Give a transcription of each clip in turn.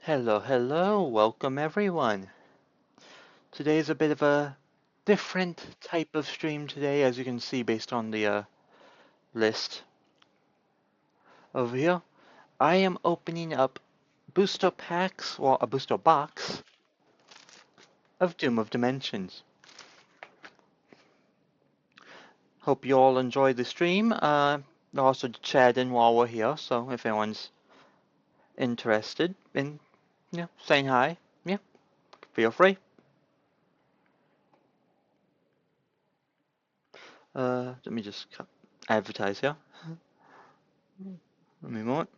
Hello, welcome everyone. Today's a bit of a different type of stream today, as you can see based on the list over here. I am opening up booster packs, well, a booster box of Doom of Dimensions. Hope you all enjoy the stream. I'll also chat in while we're here, so if anyone's interested in, saying hi, feel free. Let me just advertise here. Let me a moment.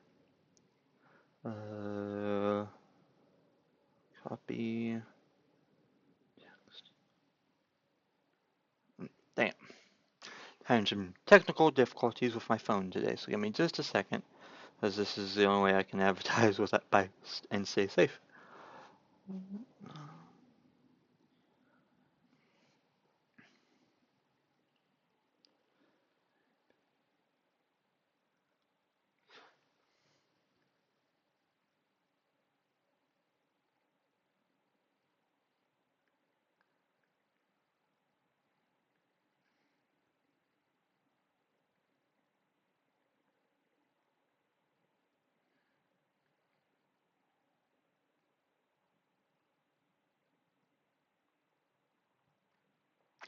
Copy. Damn. Having some technical difficulties with my phone today, so give me just a second, because this is the only way I can advertise with that and stay safe.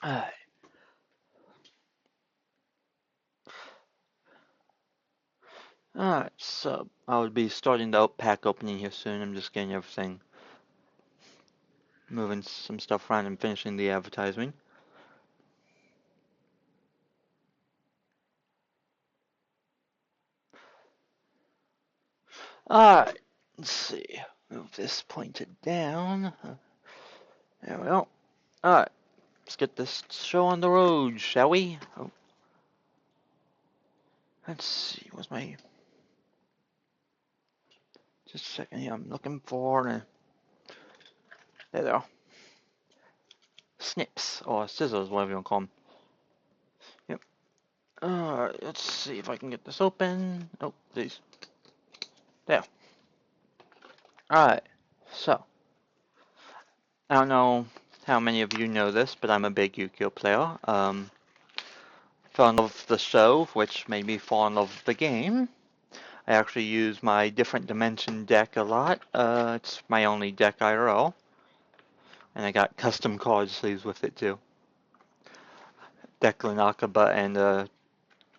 Alright. Alright, so I'll be starting the pack opening here soon. I'm just getting everything, moving some stuff around and finishing the advertising. Alright, let's see. Move this pointed down. There we go. Alright, let's get this show on the road, shall we? Oh. Let's see, what's my... Just a second here, I'm looking for... There they are. Snips, or scissors, whatever you want to call them. Yep. Alright, let's see if I can get this open. Oh, these. There. Alright, so. I don't know how many of you know this, but I'm a big Yu-Gi-Oh player. Fell in love with the show, which made me fall in love with the game. I actually use my different dimension deck a lot. It's my only deck IRL. And I got custom card sleeves with it too. Declan Akaba and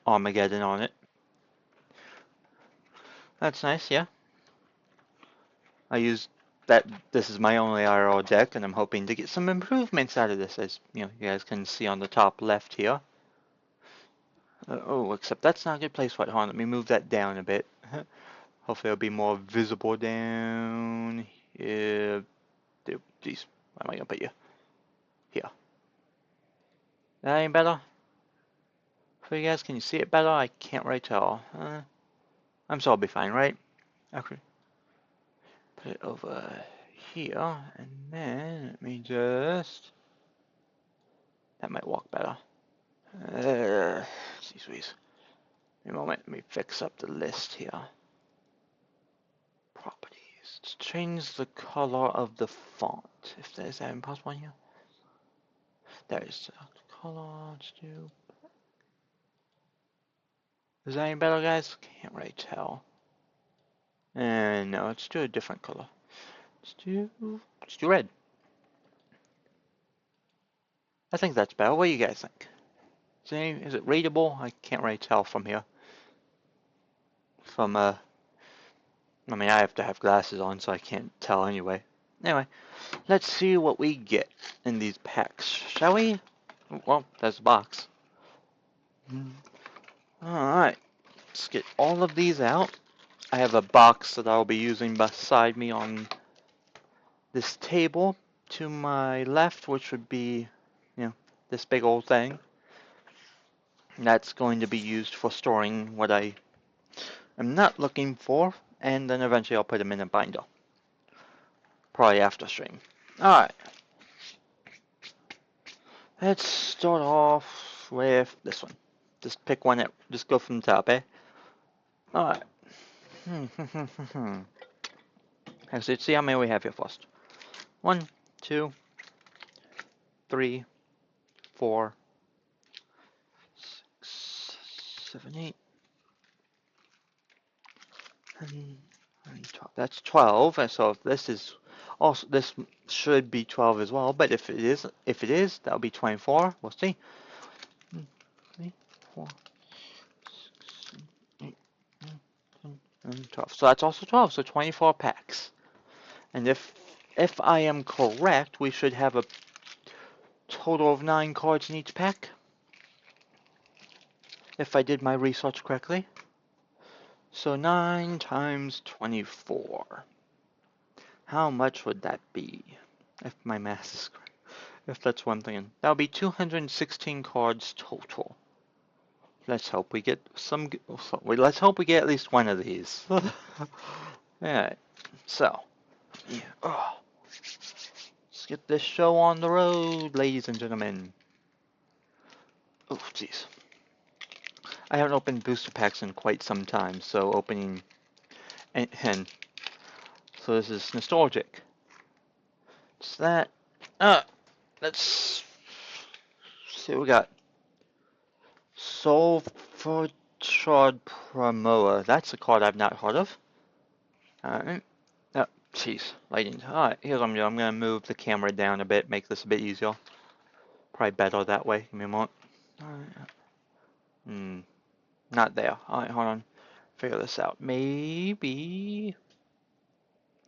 Armageddon on it. That's nice, yeah. I use that. This is my only IRL deck, and I'm hoping to get some improvements out of this, as you guys can see on the top left here. Oh, except that's not a good place for it. Hold on, let me move that down a bit. Hopefully it'll be more visible down here. Jeez, where am I gonna put you? Here. That ain't better? For you guys, can you see it better? I can't really tell. I'm sure I'll be fine, right? Okay. Put it over here, and then let me just... That might walk better. Jeez Louise. Wait a moment, let me fix up the list here. Properties. Let's change the color of the font. If there's that impossible here. There is the color. Let's do... Is that any better, guys? Can't really tell. And no, let's do a different color. Let's do red. I think that's better. What do you guys think? Is it readable? I can't really tell from here. I mean, I have to have glasses on, so I can't tell anyway. Anyway, let's see what we get in these packs, shall we? Well, there's a box. Alright, let's get all of these out. I have a box that I'll be using beside me on this table to my left, which would be, this big old thing. That's going to be used for storing what I am not looking for, and then eventually I'll put them in a binder. Probably after stream. Alright. Let's start off with this one. Just pick one, just go from the top, eh? Alright. Actually, let's see how many we have here first. 1, 2, 3, 4, 6, 7, 8, and 12. That's 12. And so this is also, this should be 12 as well. But if it is, that'll be 24. We'll see. 3, 4, 6, 7, 8, 9, 10, and 12. So that's also 12. So 24 packs. And if I am correct, we should have a total of 9 cards in each pack. If I did my research correctly. So 9 times 24. How much would that be? If my math is correct. If that's one thing. That would be 216 cards total. Let's hope we get some. Let's hope we get at least one of these. Alright. So. Yeah. Oh. Let's get this show on the road, ladies and gentlemen. Oh, jeez. I haven't opened booster packs in quite some time, so opening and so this is nostalgic. It's that. Let's see what we got. Sulfurchard Promoa. That's a card I've not heard of. Alright. Oh, jeez. Lighting. Alright, here's what I'm doing. I'm going to move the camera down a bit, make this a bit easier. Probably better that way. Give me a moment. Alright. Not there. Alright, hold on. Figure this out. Maybe.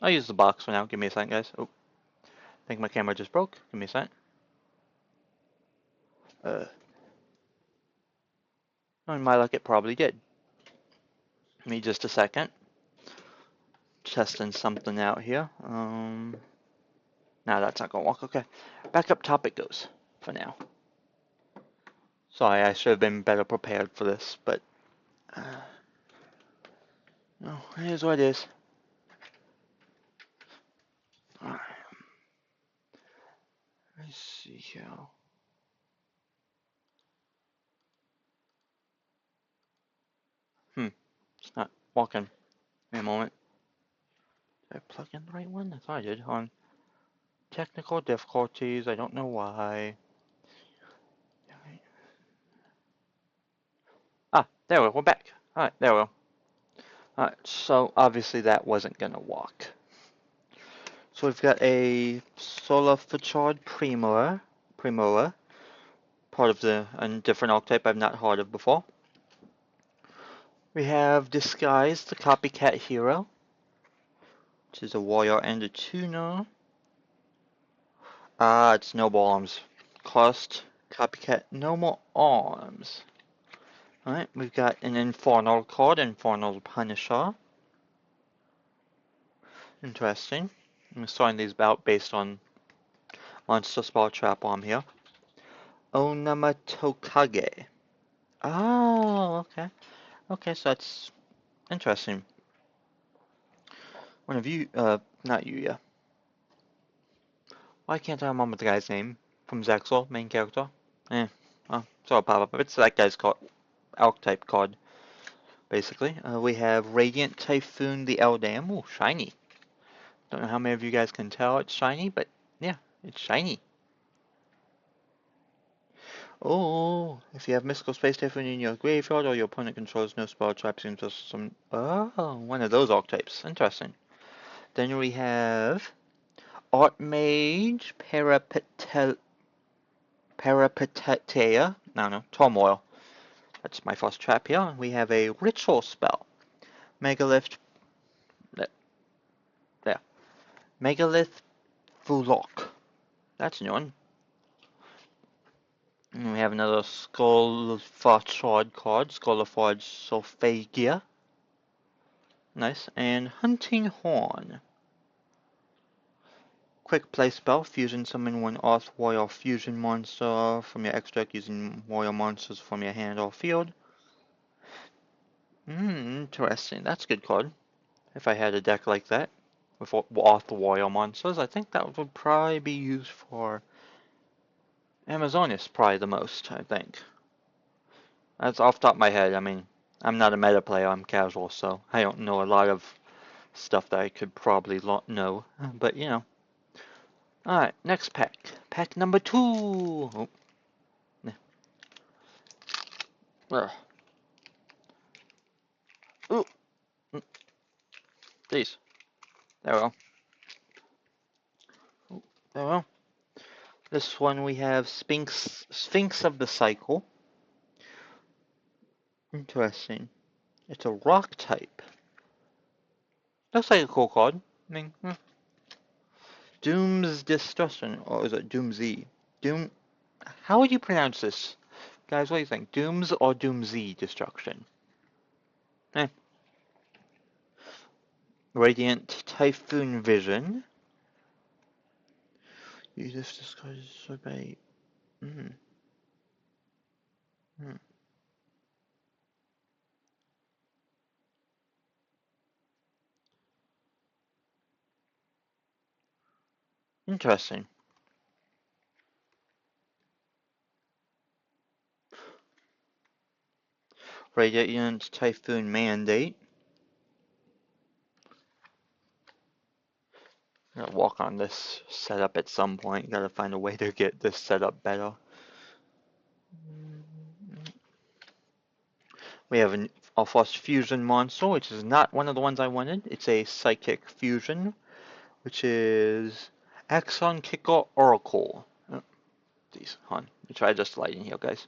I'll use the box for now. Give me a second, guys. Oh. I think my camera just broke. Give me a second. In my luck, it probably did. Give me just a second. Testing something out here. No, that's not gonna work. Okay. Backup topic goes for now. Sorry, I should have been better prepared for this, but no, it is what it is. Alright. Let's see here. It's not working. Wait a moment. Did I plug in the right one? I thought I did. On technical difficulties, I don't know why. Ah, there we go. We're back. Alright, there we go. Alright, so obviously that wasn't gonna work. So we've got a Sulfurchard Premolar, part of a different archetype I've not heard of before. We have Disguise, the Copycat Hero, which is a warrior and a tuner. It's Noble Arms. Cost, Copycat, no more arms. Alright, we've got an Infernal card, Infernal Punisher. Interesting. I'm sorting these out based on Monster Spell Trap Arm here. Onamatokage. Oh, okay. Okay, so that's interesting. One of you, not you, yeah. Why can't I remember the guy's name from Zexal, main character? Oh, so I'll pop up. It's that guy's card, archetype card, basically. We have Radiant Typhoon, the Eldam. Oh, shiny. Don't know how many of you guys can tell it's shiny, but yeah, it's shiny. Oh, if you have Mystical Space Typhoon in your graveyard or your opponent controls no spell traps into some... Oh, one of those archetypes. Interesting. Then we have Archmage Peripeteia. No, Turmoil. That's my first trap here. We have a Ritual spell. Megalith... There. Megalith Vulok. That's a new one. And we have another Skullfarchard card, Skullfarge Solfagia. Nice. And Hunting Horn. Quick play spell, fusion summon one Earth Warrior fusion monster from your extra deck using warrior monsters from your hand or field. Interesting. That's a good card. If I had a deck like that with Earth Warrior monsters, I think that would probably be used for Amazonis probably the most, I think. That's off the top of my head. I mean, I'm not a meta player, I'm casual, so I don't know a lot of stuff that I could probably know, but you know. Alright, next pack. Pack number 2! Oh. Ugh. Ooh! Please. There we go. Ooh, there we go. This one we have Sphinx of the Cycle. Interesting. It's a rock type. Looks like a cool card. I mean, Doom's Destruction, or is it Doomz? Doom. How would you pronounce this, guys? What do you think? Doom's or Doomz Destruction? Eh. Radiant Typhoon Vision. Use this discard to obey. Interesting. Radiant Typhoon Mandate. I'm gonna walk on this setup at some point. Gotta find a way to get this set up better. We have our first fusion monster, which is not one of the ones I wanted. It's a psychic fusion, which is Axon Kicker Oracle. Oh, jeez, hold on. Let me try just lighting here, guys.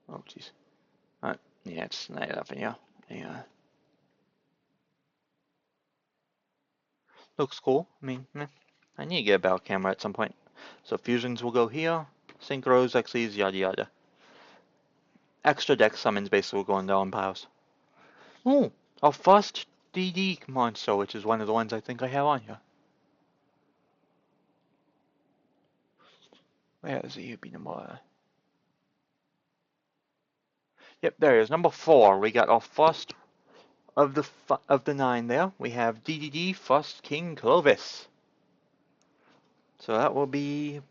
Oh, jeez. Alright, yeah, it's not enough in here. Yeah. Looks cool. I mean, I need to get a battle camera at some point. So fusions will go here. Synchros, XEs, yada yada. Extra deck summons basically will go in their own piles. Ooh, our first DD monster, which is one of the ones I think I have on here. Where is the UB number? Yep, there it is. Number 4. We got our first of the 9 there. We have DDD First King Clovis. So that will be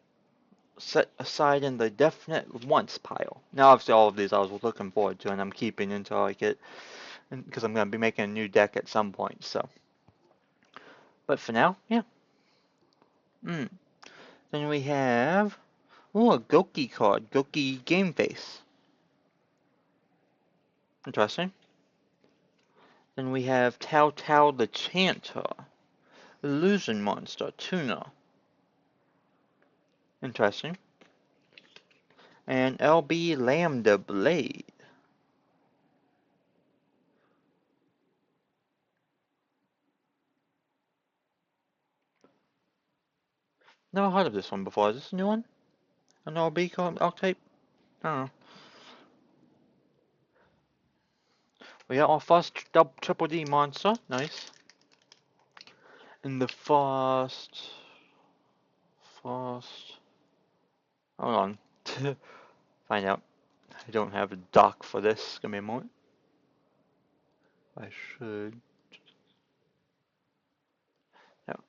set aside in the definite once pile. Now, obviously, all of these I was looking forward to, and I'm keeping until I get, because I'm going to be making a new deck at some point. So, but for now, yeah. Then we have, a Gouki card, Gouki Game Face. Interesting. Then we have Tao Tao the Chanter, Illusion Monster, Tuna. Interesting. And LB Lambda Blade. Never heard of this one before. Is this a new one? An LB archetype? I don't know. We got our first triple D monster. Nice. And the first. Hold on. Find out. I don't have a dock for this. Give me a moment. I should. No.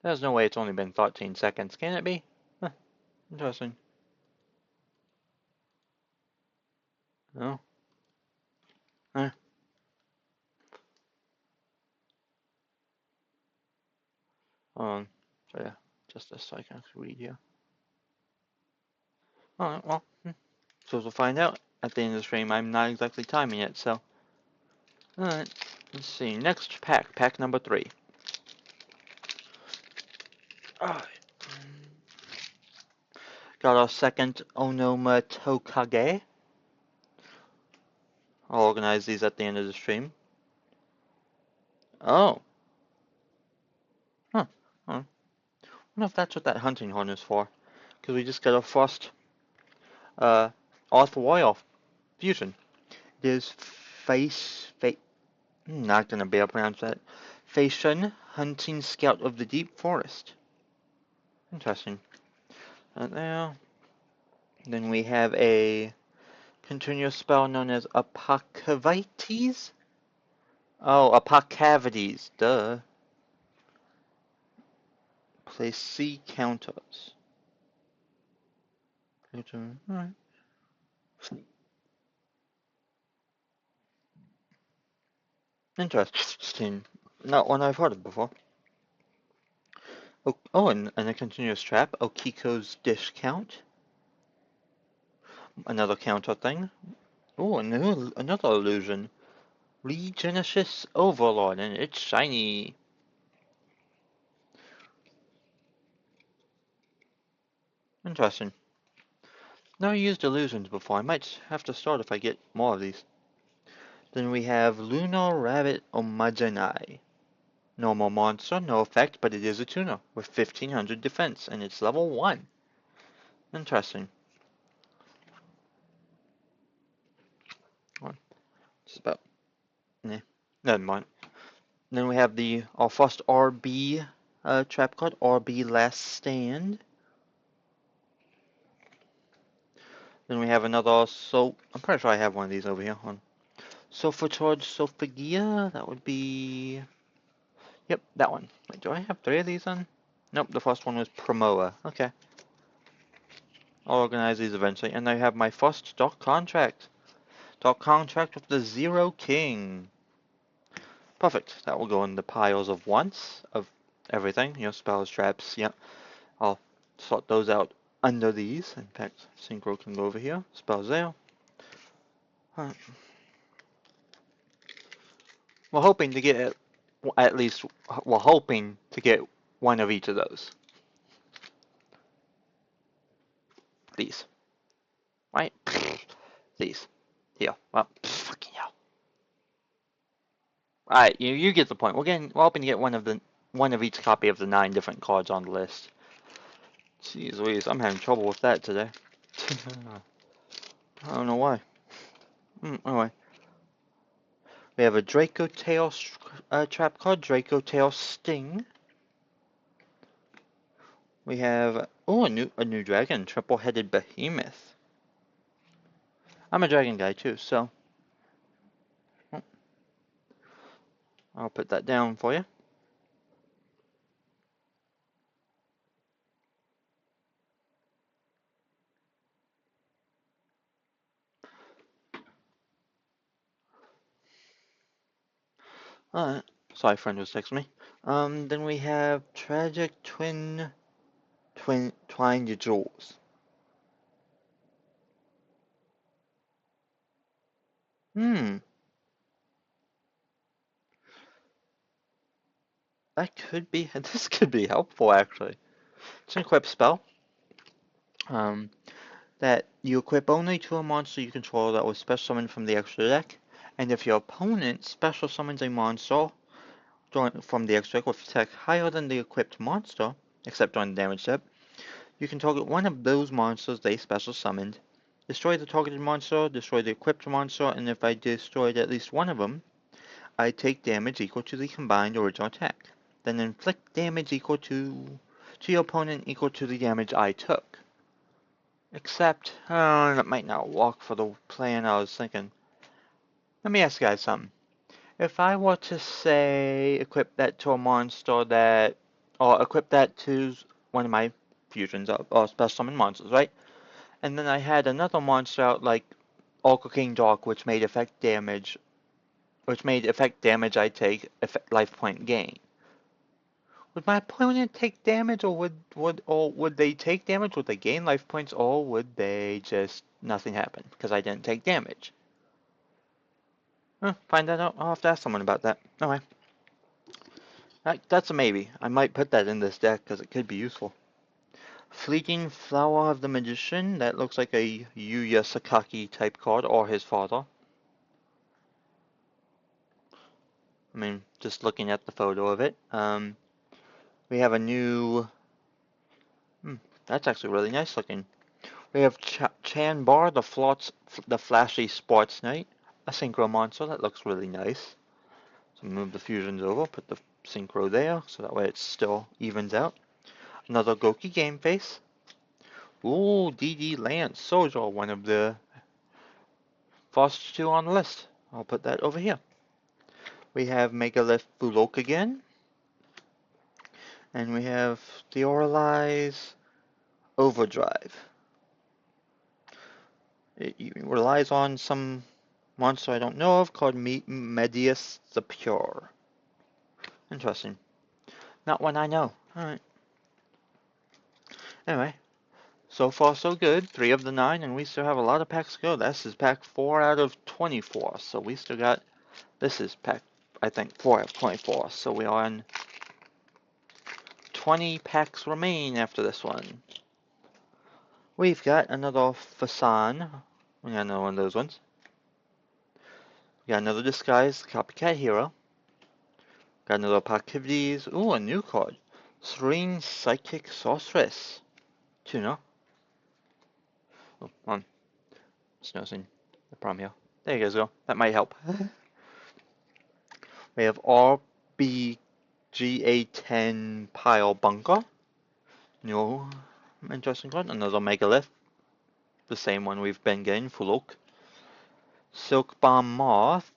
There's no way it's only been 13 seconds. Can it be? Huh. Interesting. No. Eh. Hold on. So yeah, just this so I can actually read here. Alright, well. So we'll find out at the end of the stream. I'm not exactly timing it, so. Alright. Let's see. Next pack. Pack number 3. Alright. Got our second Onoma Tokage. I'll organize these at the end of the stream. Oh. Huh. I wonder if that's what that hunting horn is for. Because we just got our first Arth Royal fusion. It is I'm not gonna be able to pronounce that. Fashion Hunting Scout of the Deep Forest. Interesting. And there. Then we have a continuous spell known as Apocavites. Oh, Apocavities. Duh. Place C counters. Alright. Interesting. Not one I've heard of before. Oh, and a continuous trap. Okiko's dish count. Another counter thing. Oh, another illusion. Regenesis overlord, and it's shiny. Interesting. Never used illusions before. I might have to start if I get more of these. Then we have Lunar Rabbit Omajanai. Normal monster, no effect, but it is a tuner with 1500 defense, and it's level 1. Interesting. Just about. Nah, never mind. Then we have our first RB trap card, RB Last Stand. Then we have another, so I'm pretty sure I have one of these over here. Sofa Charge Sophagia, that would be, yep, that one. Wait, do I have 3 of these on? Nope, the first one was Promoa. Okay. I'll organize these eventually. And I have my first Dark Contract. Dark Contract with the Zero King. Perfect. That will go in the piles of once of everything. You know, spells, traps, yep. I'll sort those out under these. In fact, synchro can go over here. Spells there. Huh. We're hoping to get at least, we're hoping to get one of each of those. These. Right? These. Here. Well, fucking hell. Alright, you get the point. We're hoping to get one of each copy of the 9 different cards on the list. Jeez Louise, I'm having trouble with that today. I don't know why. Anyway. We have a Draco Tail trap card, Draco Tail Sting. We have a new dragon, triple-headed behemoth. I'm a dragon guy too, so I'll put that down for you. Sorry, friend was texting me. Then we have Tragic Twined Jewels. That could be, this could be helpful actually. It's an equip spell. That you equip only to a monster you control that was special summoned from the extra deck, and if your opponent special summons a monster from the extra deck with attack higher than the equipped monster, except during the damage step, you can target one of those monsters they special summoned, destroy the targeted monster, destroy the equipped monster, and if I destroyed at least one of them, I take damage equal to the combined original attack. Then inflict damage equal to your opponent equal to the damage I took. Except, that might not work for the plan I was thinking. Let me ask you guys something. If I were to say equip that to a monster that, or equip that to one of my fusions or special summon monsters, right? And then I had another monster out like Orca King Dark, which made effect damage I take life point gain. Would my opponent take damage, or would they take damage? Would they gain life points, or would they just nothing happen because I didn't take damage? Find that out. I'll have to ask someone about that. Okay. That's a maybe. I might put that in this deck because it could be useful. Fleeting Flower of the Magician. That looks like a Yuya Sakaki type card, or his father. I mean, just looking at the photo of it. We have a new... that's actually really nice looking. We have Chanbar, the flashy sportsknight. A synchro monster that looks really nice. So move the fusions over, put the synchro there, so that way it still evens out. Another Gouki game face. Ooh, DD Lance Soldier, one of the first 2 on the list. I'll put that over here. We have Megalith Bulok again. And we have Theoralize Overdrive. It relies on some monster I don't know of called Medius the Pure. Interesting. Not one I know. Alright. Anyway, so far so good. 3 of the 9, and we still have a lot of packs to go. This is pack 4 out of 24, so we still got... This is pack, I think, 4 out of 24, so we are on 20 packs remain after this one. We've got another Fasan. We got another one of those ones. We got another Disguise Copycat Hero. Got another Activities. Ooh, a new card. Serene Psychic Sorceress. Tuna. Oh, I'm just noticing the problem here. There you guys go. That might help. We have RBGA10 Pile Bunker. New interesting card. Another Megalith. The same one we've been getting, Full Oak. Silk Bomb Moth.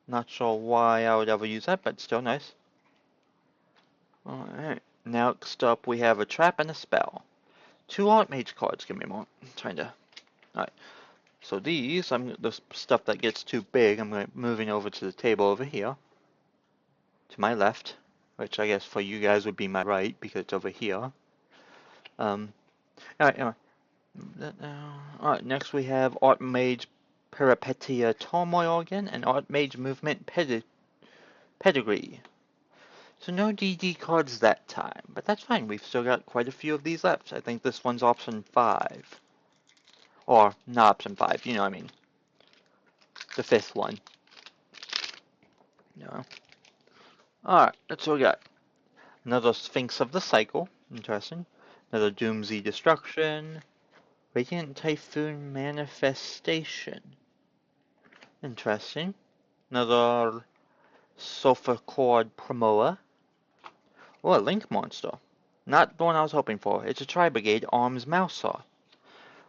Not sure why I would ever use that, but still nice. Alright. Next up, we have a Trap and a Spell. 2 Archmage cards. Give me a moment. I'm trying to... Alright. So these, the stuff that gets too big, I'm moving over to the table over here. To my left. Which I guess for you guys would be my right, because it's over here. Alright, Alright, next we have Archmage Peripetia Turmoil again, and Archmage Movement Pedigree. So no DD cards that time, but that's fine. We've still got quite a few of these left. I think this one's option 5. Or, not option 5, you know what I mean. The 5th one. No. Alright, that's what we got. Another Sphinx of the Cycle. Interesting. Another Doomsy Destruction. Radiant Typhoon Manifestation. Interesting. Another Sulfur Cord Promoa. Oh, a Link monster. Not the one I was hoping for. It's a tri-Brigade Arms Mouse Saw.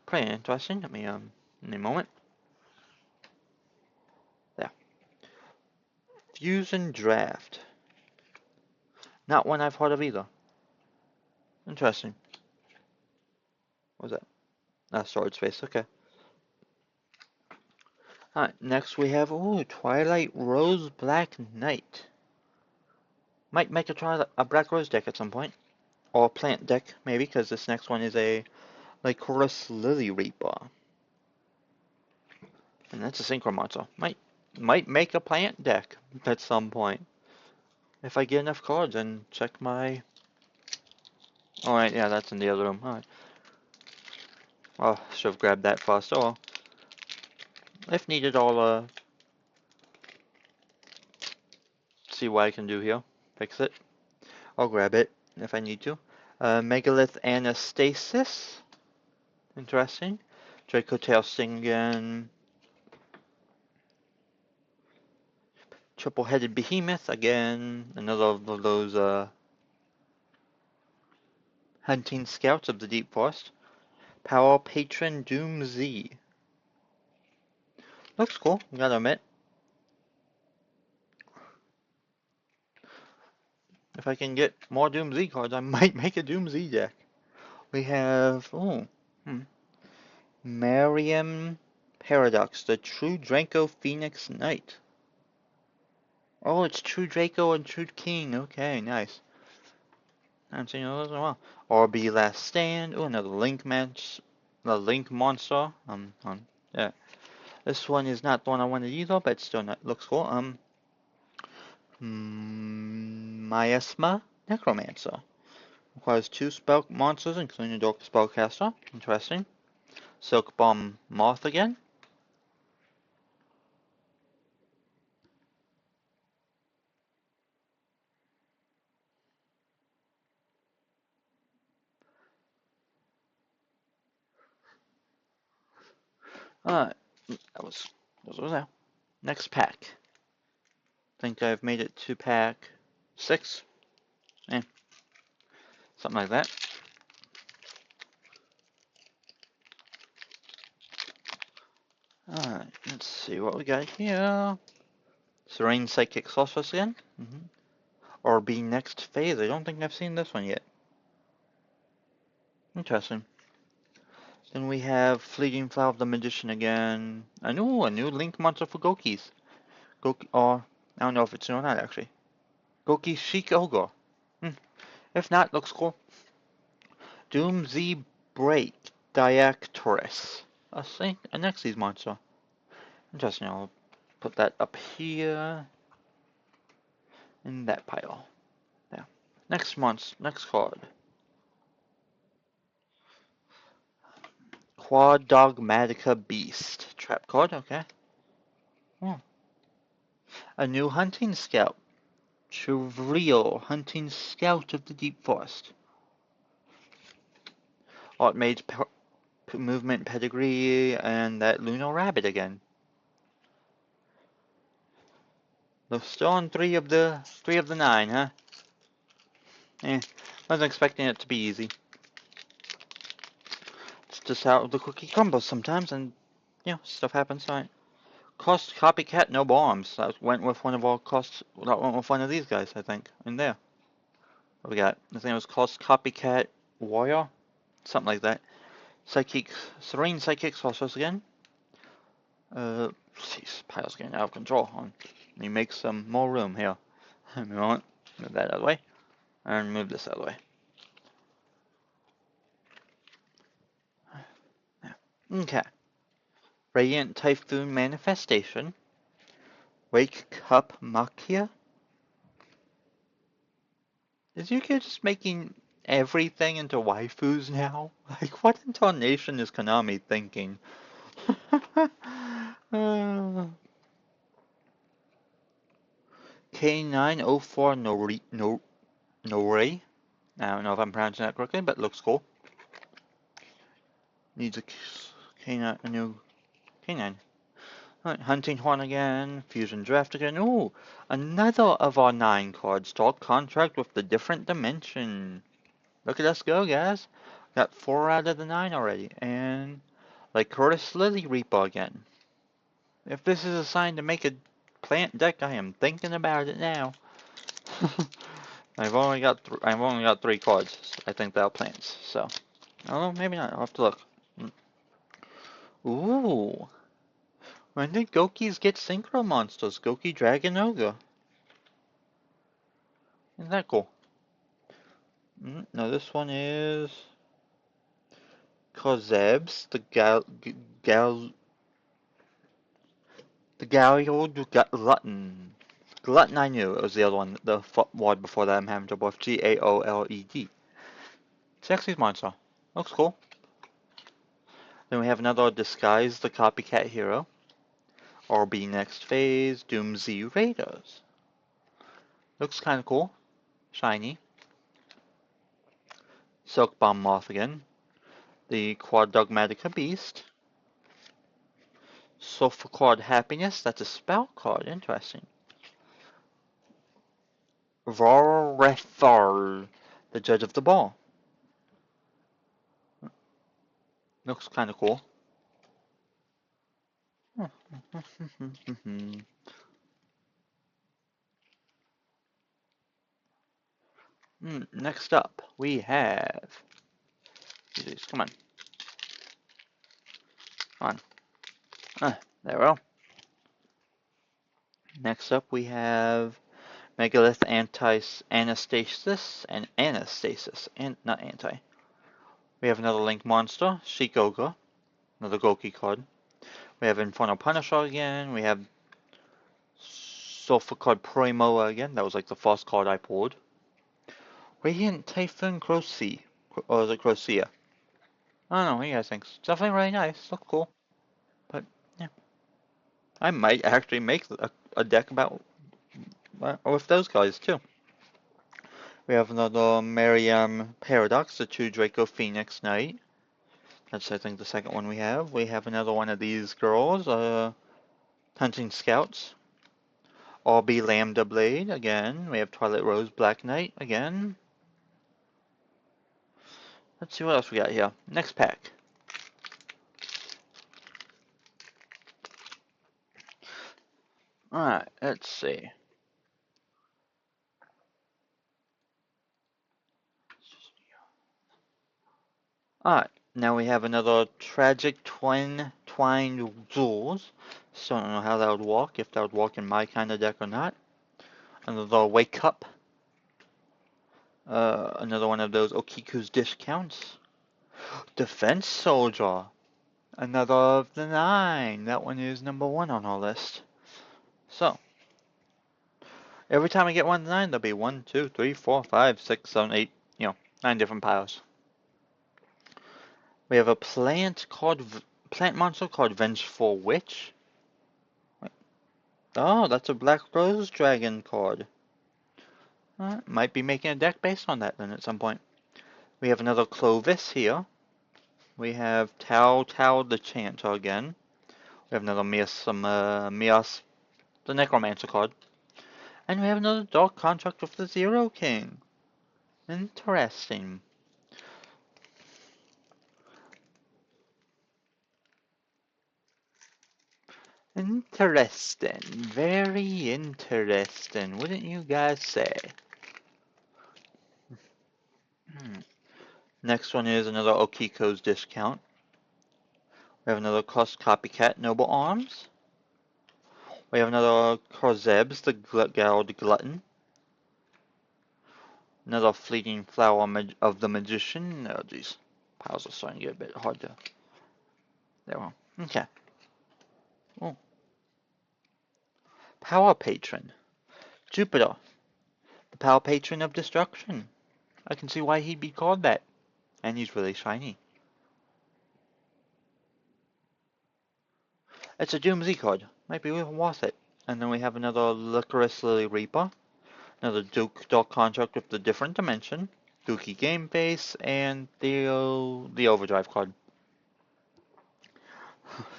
Pretty interesting. Let me, in a moment. There. Fusion Draft. Not one I've heard of either. Interesting. What was that? Ah, storage space. Okay. Alright, next we have, ooh, Twilight Rose Black Knight. Might make a Black Rose deck at some point. Or a plant deck, maybe, because this next one is a Lycoris Lily Reaper. And that's a synchro monster. Might make a plant deck at some point. If I get enough cards and check my... Alright, yeah, that's in the other room. Alright. Oh, should have grabbed that first. Oh well. If needed, I'll see what I can do here. Fix it. I'll grab it if I need to. Megalith Anastasis. Interesting. Draco Tail Singen. Triple-headed Behemoth again. Another of those hunting scouts of the deep forest. Power Patron Doomz. Looks cool, gotta admit. If I can get more Doomz cards, I might make a Doomz deck. We have, Mariam Paradox, the True Draco Phoenix Knight. Oh, it's True Draco and True King. Okay, nice. I haven't seen those in a while. RB Last Stand. Oh, another Link match. The Link monster. Yeah. This one is not the one I wanted either, but still looks cool. Miasma Necromancer. Requires 2 spell monsters, including a Dark Spellcaster. Interesting. Silk Bomb Moth again. Alright, those was that. Next pack. Think I've made it to pack 6. Something like that. Alright, let's see what we got here. Serene Psychic Sorceress again. Or be next phase. I don't think I've seen this one yet. Interesting. Then we have Fleeting Flower of the Magician again. A new link monster for Gokis. Goki, or I don't know if it's new or not actually. Goki Chic Ogre. If not, looks cool. Doomz Break Diactorus. A Nexus monster. Interesting. I'll put that up here in that pile. Yeah. Next card. Dogmatica Beast. Trap card, okay. Oh. A new hunting scout. Chevriel, hunting scout of the deep forest. Art mage movement pedigree and that lunar rabbit again. They're still on three of the 9, huh? Wasn't expecting it to be easy. It's just how the cookie crumbles sometimes, and stuff happens. Alright. Cost copycat, no bombs. That went with one of our costs. That went with one of these guys, I think. In there. What we got? I think it was cost copycat warrior, something like that. Serene psychic sorceress again. Jeez, pile's getting out of control. Let me make some more room here. Move that out of the way, and move this out of the way. Okay. Radiant Typhoon Manifestation. Wake Cup Makia. Is Yu-Gi-Oh just making everything into waifus now? Like, what intonation is Konami thinking? K904 noroui. I don't know if I'm pronouncing that correctly, but it looks cool. Needs a K9, a new K9. Right, Hunting Horn again, Fusion Draft again. Ooh, another of our 9 cards. Talk contract with the different dimension. Look at us go, guys. Got 4 out of the 9 already. And like Curtis Lily Reaper again. If this is a sign to make a plant deck, I am thinking about it now. I've only got 3 cards. I think they're plants. So, I don't know, maybe not. I'll have to look. Ooh. When did Gokis get synchro monsters? Gouki Dragon Ogre. Isn't that cool? No, this one is Kozebs, the Galliard Glutton. Glutton I knew, it was the other one, the word before that I'm having trouble with. Gaoled. Sexy monster. Looks cool. Then we have another Disguise, the Copycat Hero. RB next phase, Doomz Raiders. Looks kinda cool. Shiny. Silk Bomb Moth again. The Dogmatica Beast. Sulfur card Happiness, that's a spell card, interesting. Varethar, the Judge of the Ball. Looks kinda cool. Next up, we have... Jesus, come on. Come on. There we go. Next up, we have Megalith Anastasis and Anastasis. Not anti. We have another Link monster, Chic Ogre. Another Gouki card. We have Infernal Punisher again. We have Sulfur card Primo again. That was like the first card I pulled. Radiant Typhoon Krosea. Or is it Krosea? I don't know, what do you guys think? It's definitely really nice. Look cool. But, yeah. I might actually make a deck about with those guys, too. We have another Miriam Paradox, the 2 Draco Phoenix Knight. That's, I think, the second one we have. We have another one of these girls, Hunting Scouts. RB Lambda Blade, again. We have Twilight Rose Black Knight, again. Let's see what else we got here. Next pack. Alright, let's see. Alright, Now we have another tragic twined jewels. So I don't know how that would walk, if that would walk in my kind of deck or not. Another wake up. Another one of those Okiku's discounts. Defense soldier. Another of the 9. That one is number 1 on our list. So, every time I get one of the 9, there'll be 1, 2, 3, 4, 5, 6, 7, 8, 9 different piles. We have a plant monster called Vengeful Witch. Oh, that's a Black Rose Dragon card. Might be making a deck based on that then at some point. We have another Clovis here. We have Tao the Chanter again. We have another Mias the Necromancer card. And we have another Dark Contract of the Zero King. Interesting. Interesting. Very interesting, wouldn't you guys say? Next one is another Okiko's discount. We have another Copycat Noble Arms. We have another Korzebs, the Galled Glutton. Another Fleeting Flower of the Magician. Oh, geez. Piles are starting to get a bit hard to... There we go. Okay. Oh. Power Patron. Jupiter. The Power Patron of Destruction. I can see why he'd be called that. And he's really shiny. It's a Doomz card. Might be worth it. And then we have another Licorice Lily Reaper. Another Dark Contract with the Different Dimension. Gouki Game Face. And the Overdrive card.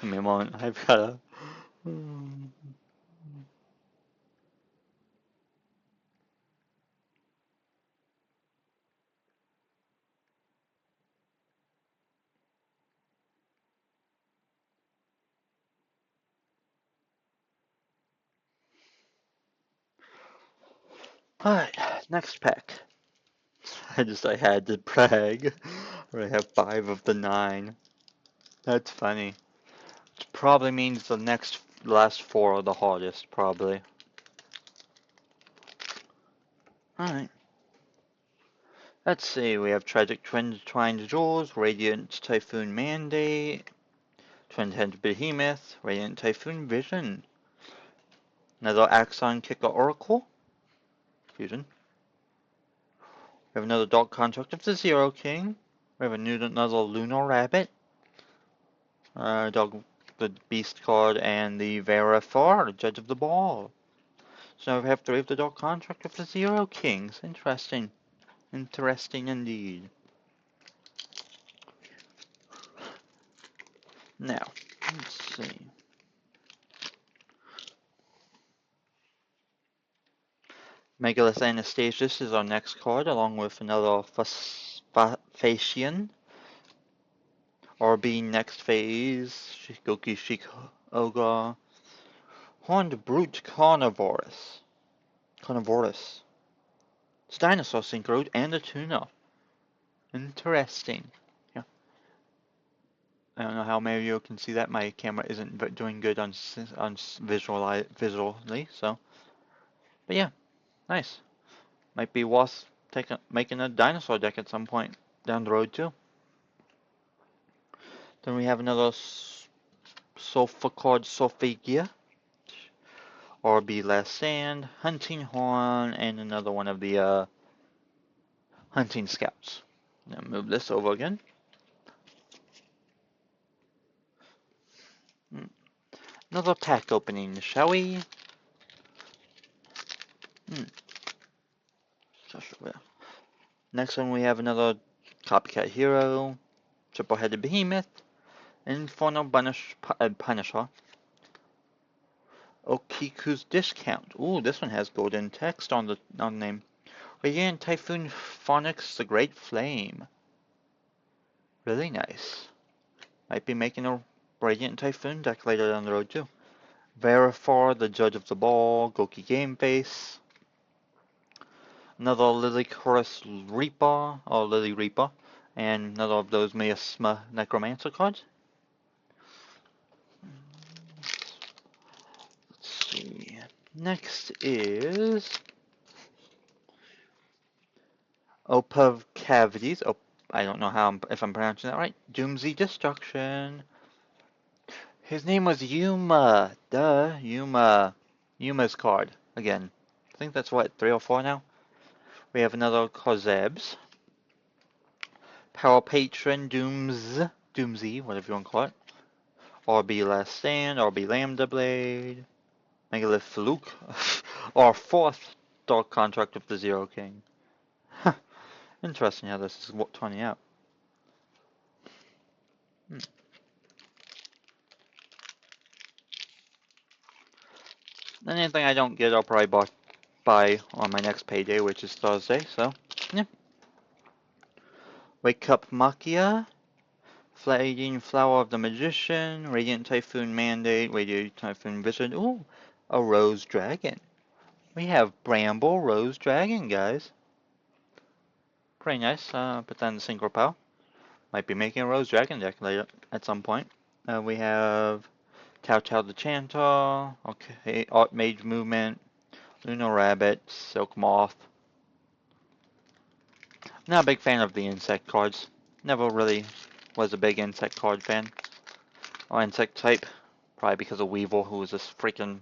Give me a moment. I've got a... Alright, next pack. I had to brag. I have 5 of the 9. That's funny. Which probably means the last 4 are the hardest, probably. Alright. Let's see, we have Tragic Twined Jewels, Radiant Typhoon Mandate, Twin-Headed Behemoth, Radiant Typhoon Vision. Another Axon Kicker Oracle. Fusion. We have another Dark Contract of the Zero King. We have another Lunar Rabbit. The Beast card and the Verifar, the Judge of the Ball. So now we have 3 of the Dark Contract of the Zero Kings. Interesting. Interesting indeed. Now, let's see. Megalith Anastasius is our next card, along with another Phasian. RB next phase, Shikoki Shikoga. Horned Brute Carnovorus. It's Dinosaur Synchro and a Tuna. Interesting. Yeah. I don't know how many of you can see that. My camera isn't doing good on visually, so. But yeah, nice. Might be worth making a dinosaur deck at some point down the road too. Then we have another Sofa card Sophigia. RB Last Sand, Hunting Horn, and another one of the Hunting Scouts. Now move this over again. Another pack opening, shall we? Next one we have another Copycat Hero, Triple-Headed Behemoth, Infernal Punisher, Okiku's Discount. Ooh, this one has golden text on the name. Radiant Typhoon Fonix, the Great Flame. Really nice. Might be making a Radiant Typhoon deck later down the road too. Verifar, the Judge of the Ball, Gouki Game Face. Another Lily Reaper, And another of those Miasma Necromancer cards. Let's see. Next is Opav Cavities. Oh, I don't know if I'm pronouncing that right. Doomsy Destruction. His name was Yuma. Duh, Yuma. Yuma's card again. I think that's what, 3 or 4 now. We have another Kozebs. Power Patron Doomsy, whatever you want to call it. RB Last Stand, RB Lambda Blade, Megalith Fluke, or 4th Dark Contract of the Zero King. Huh. Interesting how this is turning out. Anything I don't get, I'll probably buy on my next payday, which is Thursday, so, yeah. Wake Up Makia, Fading Flower of the Magician, Radiant Typhoon Mandate, Radiant Typhoon Vision, ooh, a Rose Dragon. We have Bramble Rose Dragon, guys. Pretty nice, put that in the synchro pile. Might be making a Rose Dragon deck later, at some point. We have Tao the Chanter, okay, Art Mage Movement, Lunar Rabbit, Silk Moth. Not a big fan of the insect cards. Never really was a big insect card fan. Or insect type. Probably because of Weevil, who was this freaking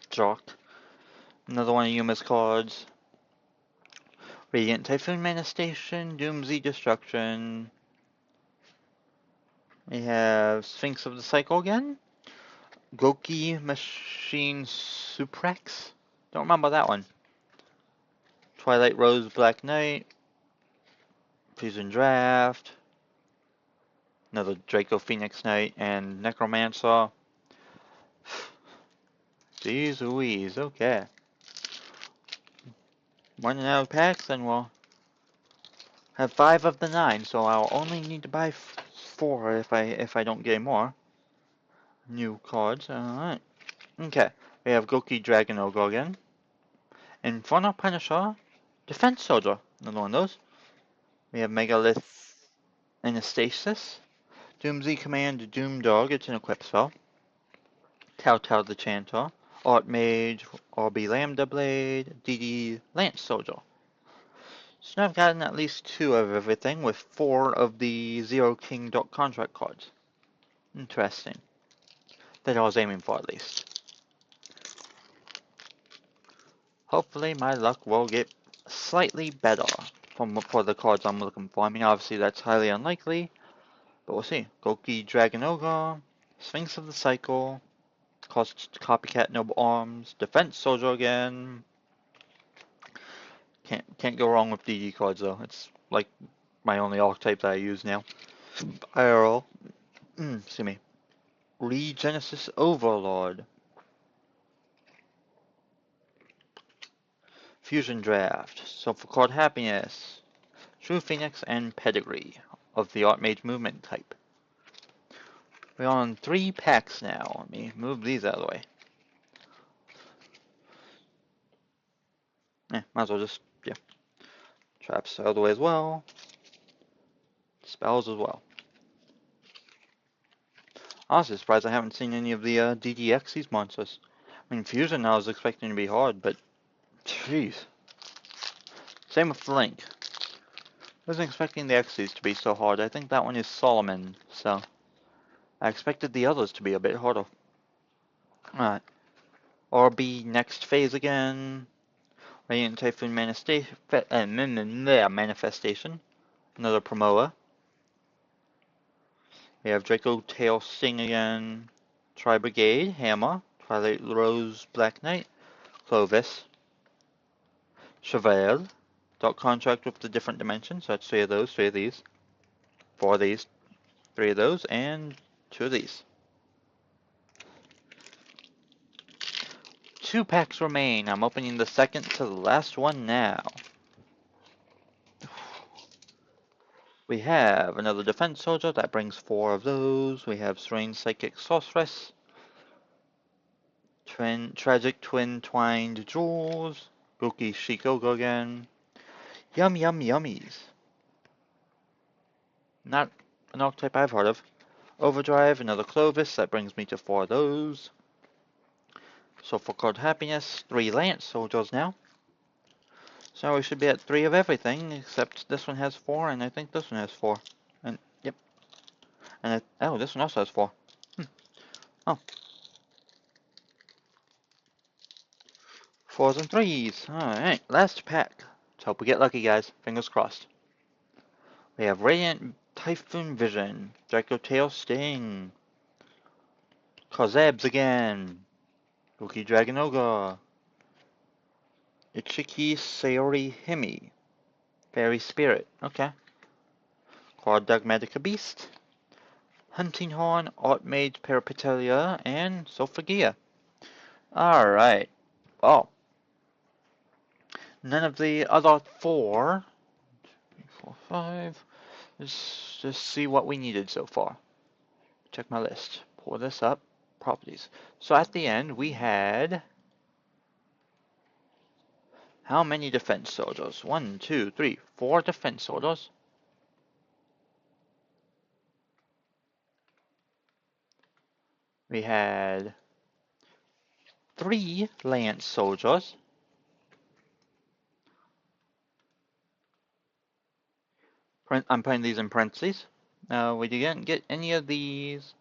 jock. Another one of Yuma's cards. Radiant Typhoon Manifestation, Doomsy Destruction. We have Sphinx of the Cycle again. Gouki Machine Suprex. Don't remember that one. Twilight Rose Black Knight. Fusion Draft. Another Draco Phoenix Knight and Necromancer. Jeez Louise, okay. Running out of packs, and we'll have 5 of the 9, so I'll only need to buy 4 if I don't get any more new cards. Alright. Okay. We have Gouki Dragon Ogre again. Infernal Punisher. Defense Soldier. Another one of those. We have Megalith Anastasis. Doomz Command doomDurg. It's an equip spell. Tao the Chanter. Art Mage. RB Lambda Blade. DD Lance Soldier. So now I've gotten at least 2 of everything with 4 of the Zero King Dark Contract cards. Interesting. That I was aiming for at least. Hopefully my luck will get slightly better for the cards I'm looking for. I mean, obviously that's highly unlikely, but we'll see. Gouki Dragon Ogre, Sphinx of the Cycle, Copycat Noble Arms, Defense Soldier again. Can't go wrong with DD cards though. It's like my only archetype that I use now. IRL. Excuse me. Regenesis Overlord. Fusion Draft. Sulfur Card Happiness. True Phoenix and Pedigree of the Archmage Movement type. We're on 3 packs now. Let me move these out of the way. Might as well just, yeah. Traps out of the way as well. Spells as well. Honestly surprised I haven't seen any of the DDX's monsters. I mean, Fusion I was expecting to be hard, but jeez. Same with Link. Wasn't expecting the X's to be so hard. I think that one is Solomon, so I expected the others to be a bit harder. Alright. RB next phase again. Radiant Typhoon Manifestation. Another Promoa. We have Draco Tail Sting again. Tri-Brigade, Hammer. Twilight Rose Black Knight. Clovis. Chevelle. Dark Contract with the different dimensions. So that's 3 of those, 3 of these. 4 of these. 3 of those, and 2 of these. 2 packs remain. I'm opening the second to the last one now. We have another Defense Soldier. That brings 4 of those. We have Strange Psychic Sorceress. Tragic Twin Twined Jewels. Gouki Shikogo again. Yum Yum Yummies. not an archetype I've heard of. Overdrive, another Clovis, that brings me to 4 of those. So for card happiness, 3 Lance Soldiers now. So we should be at 3 of everything, except this one has 4, and I think this one has 4. And, yep. And, oh, this one also has 4. Oh. 4s and 3s. Alright, last pack. Let's hope we get lucky, guys. Fingers crossed. We have Radiant Typhoon Vision, Draco Tail Sting, Kozebs again, Gouki Dragon Ogre, ichiki sayori-hime, Fairy Spirit, okay. Quad Dogmatica Beast, Hunting Horn, Artmage Peripetelia, and Sophagia. Alright. Oh. None of the other 4. 3, 4, 5. Let's just see what we needed so far. Check my list. Pull this up. Properties. So at the end, we had... how many defense soldiers? 1, 2, 3, 4 defense soldiers. We had 3 lance soldiers. I'm putting these in parentheses. We didn't get any of these.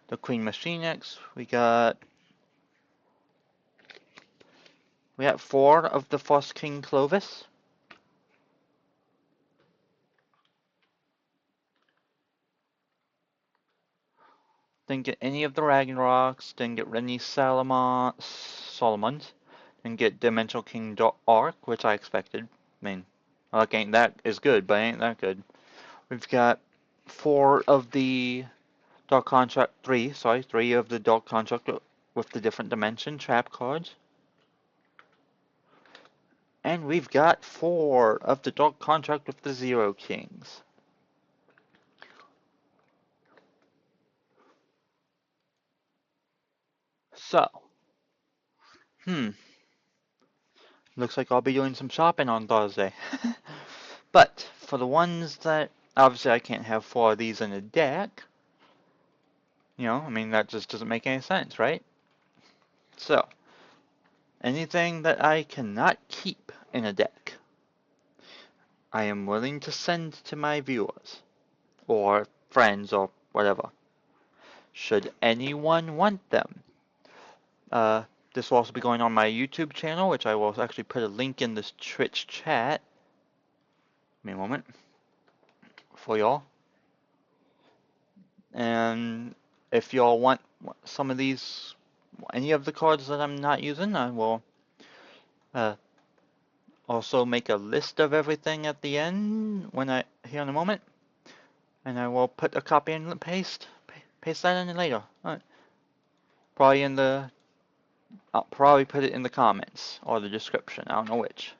The Queen Machine X. We got 4 of the First King Clovis. Didn't get any of the Ragnaroks. Didn't get any Solomons. Didn't get Dimensional King Arc, which I expected. I mean, like ain't that is good, but ain't that good. We've got 4 of the Dark Contract, 3 of the Dark Contract with the different dimension trap cards. And we've got 4 of the Dark Contract with the Zero Kings. So, looks like I'll be doing some shopping on Thursday. But, for the ones that, obviously I can't have 4 of these in a deck. You know, I mean, that just doesn't make any sense, right? So, anything that I cannot keep in a deck, I am willing to send to my viewers, or friends, or whatever. Should anyone want them. This will also be going on my YouTube channel, which I will actually put a link in this Twitch chat. Give me a moment. For y'all. And if y'all want some of these, any of the cards that I'm not using, I will also make a list of everything at the end here in a moment. And I will put a copy and paste that in later. Alright. I'll probably put it in the comments or the description. I don't know which.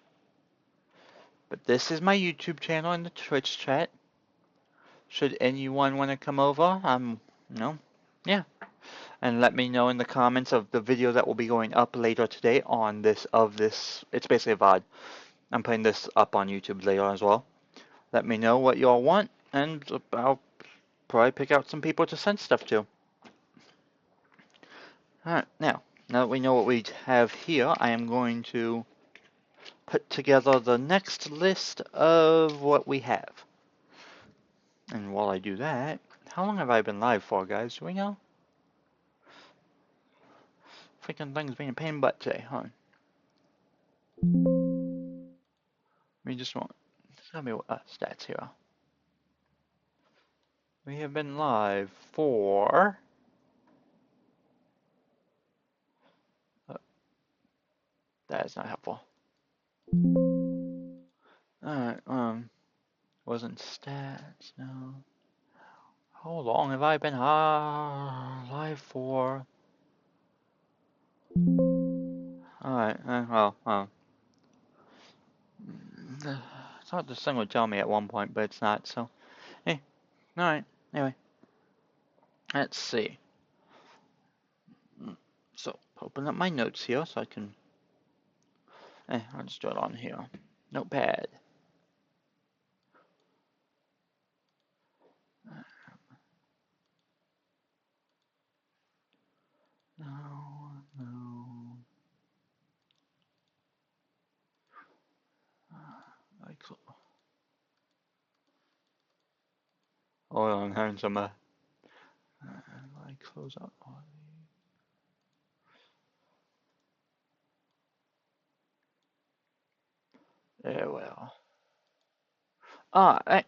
But this is my YouTube channel and the Twitch chat. Should anyone want to come over, yeah. And let me know in the comments of the video that will be going up later today on this. It's basically a VOD. I'm putting this up on YouTube later as well. Let me know what y'all want, and I'll probably pick out some people to send stuff to. Alright, now that we know what we have here, I am going to put together the next list of what we have. And while I do that, how long have I been live for, guys? Do we know? Freaking thing's being a pain in the butt today, huh? We just want... Tell me what stats here. We have been live for... that is not helpful. Alright, wasn't stats, no. How long have I been live for? Alright, I thought this thing would tell me at one point, but it's not, so... Hey, alright, anyway. Let's see. So, open up my notes here so I can... I'll just do it on here. Notepad. Hold on, having some I close out all these. There, well. Alright.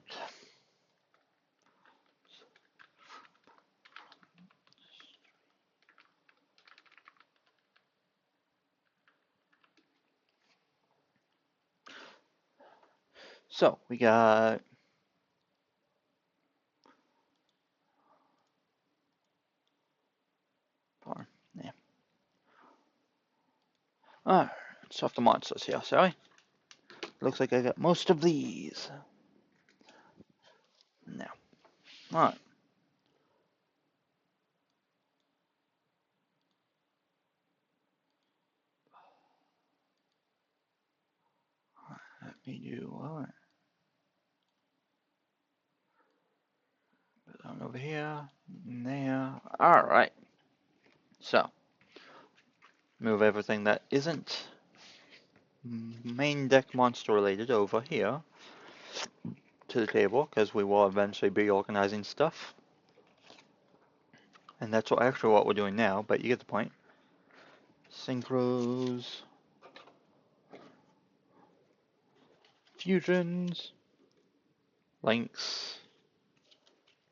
So, we got yeah. Alright, let's off the monsters here, sorry. Looks like I got most of these. Now. Alright. Let me do alright. Put that over here. There. Alright. So. Move everything that isn't main deck monster related over here to the table, because we will eventually be organizing stuff. And that's actually what we're doing now, but you get the point. Synchros. Fusions. Links.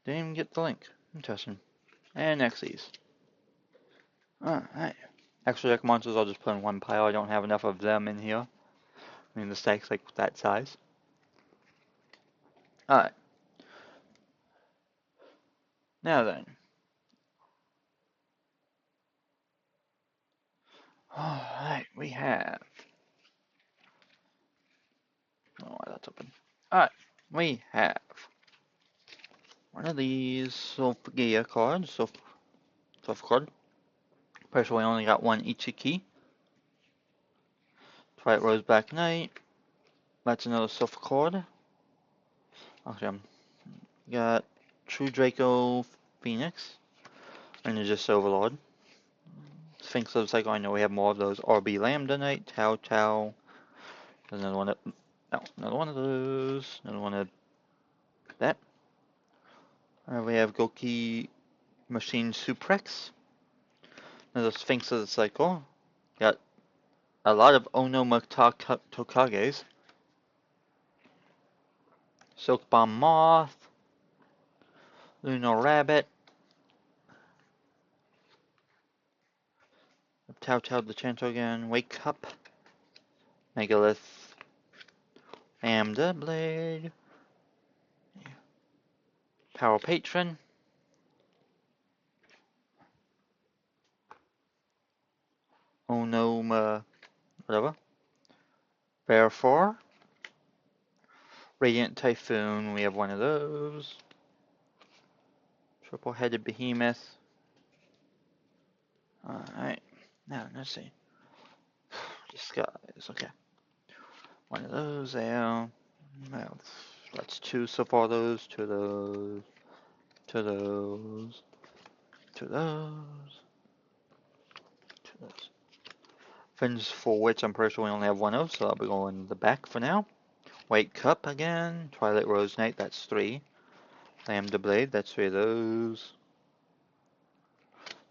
Didn't even get the link. Interesting. And Xyz. Alright. Extra deck monsters I'll just put in one pile. I don't have enough of them in here. I mean, the stack's like that size. Alright. Now then. Alright, we have. Oh, that's open. Alright, we have one of these Sophia cards. Soph card. First, we only got one ichiki. Twilight Roseback Knight. That's another Soph card. Okay, got True Draco Phoenix. And it's just overlord. Sphinx of the Cycle, I know we have more of those. RB Lambda Knight, Tau Tau. There's another one that, no, another one of those. Another one of that. We have Gouki Machine Suprex. Another Sphinx of the Cycle. Got a lot of Tokages. Silk Bomb Moth. Lunar Rabbit. Tau Tau the Chanto again. Wake Up. Megalith. Lambda Blade. Power Patron. Oh no, whatever. Bear 4. Radiant Typhoon, we have one of those. Triple-headed Behemoth. Alright, now let's see. Disguise, okay. One of those there. Well, that's two so far, those, two of those, two of those, two of those, two of those. Vengeful Witch, I'm pretty sure we only have one of, so that'll be going in the back for now. Wake Up again. Twilight Rose Knight, that's 3. Lambda Blade, that's 3 of those.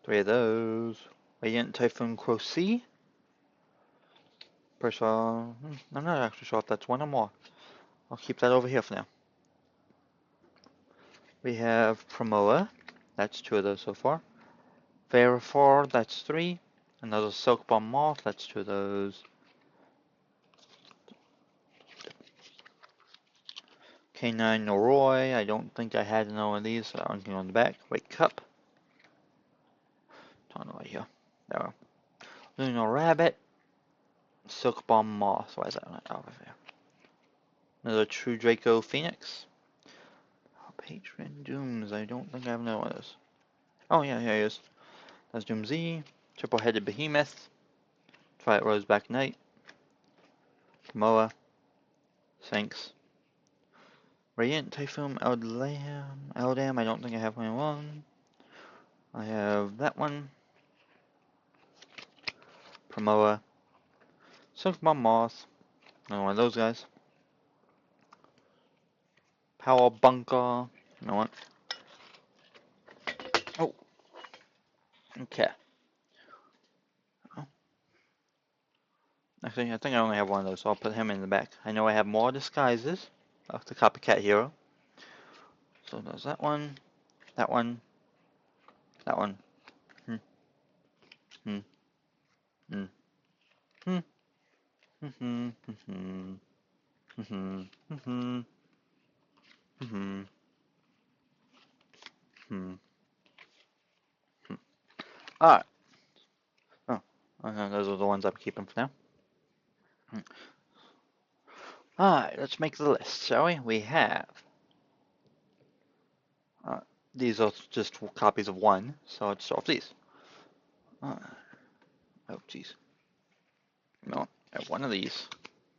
3 of those. Radiant Typhoon Krosea. First of all, I'm not actually sure if that's one or more. I'll keep that over here for now. We have Promoa. That's 2 of those so far. Vengeful, that's 3. Another Silk Bomb Moth, that's 2 of those. K9 noroui, I don't think I had none of these, so that one can go in the back. Wake Up. Turn right here. There we go. Lunar Rabbit. Silk Bomb Moth. Why is that not over there? Another True Draco Phoenix. Patron Doomz. I don't think I have no one of those. Oh yeah, here he is. That's Doomz. Triple-headed Behemoth. Twilight Roseback Knight. Moa. Sphinx. Radiant Typhoon Eldam. I don't think I have one. I have that one. Promoa. Silk Bomb Moth. Another one of those guys. Cowabunga. You know what? Oh, okay. Oh. Actually, I think I only have one of those, so I'll put him in the back. I know I have more disguises of the copycat hero. So there's that one, that one, that one. Hmm, hmm, hmm, hmm, hmm, hmm, hmm, hmm, hmm, hmm, hmm. Alright. Oh, okay, those are the ones I'm keeping for now. Alright, let's make the list, shall we? We have... these are just copies of one, so let's start off these. Oh, jeez. No, I have one of these.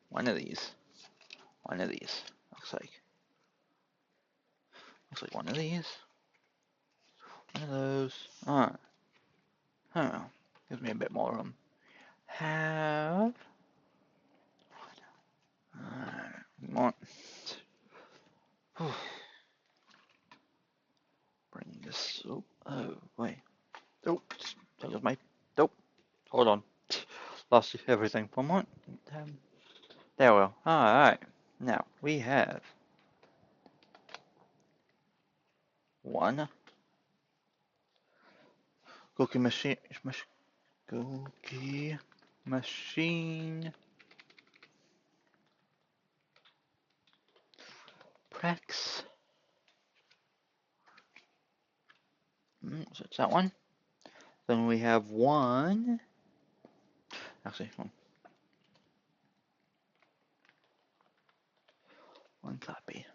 One of these. One of these. Looks like one of these. One of those. Alright. I don't know. Gives me a bit more room. Have... Alright. Bring this... Oh, wait. Oh, that was my... Nope. Hold on. Lost everything for a moment. There we go. Alright. Now, we have... one... Gouki machine... Gouki... Machine... Prex... So it's that one. Then we have one... Actually, one copy.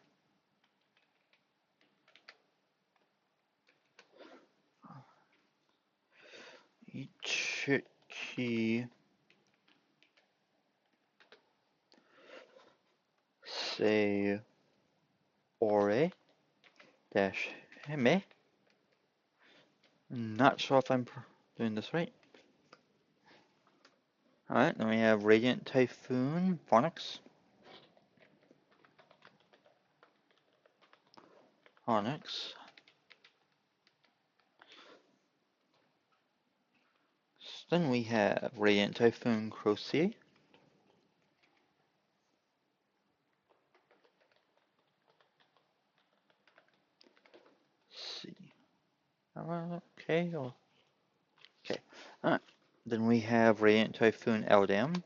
Ichiki... sayori-hime. Not sure if I'm doing this right. Alright, then we have Radiant Typhoon, fonix. Then we have Radiant Typhoon, krosea. See. Okay. Okay. Alright. Then we have Radiant Typhoon, eldam.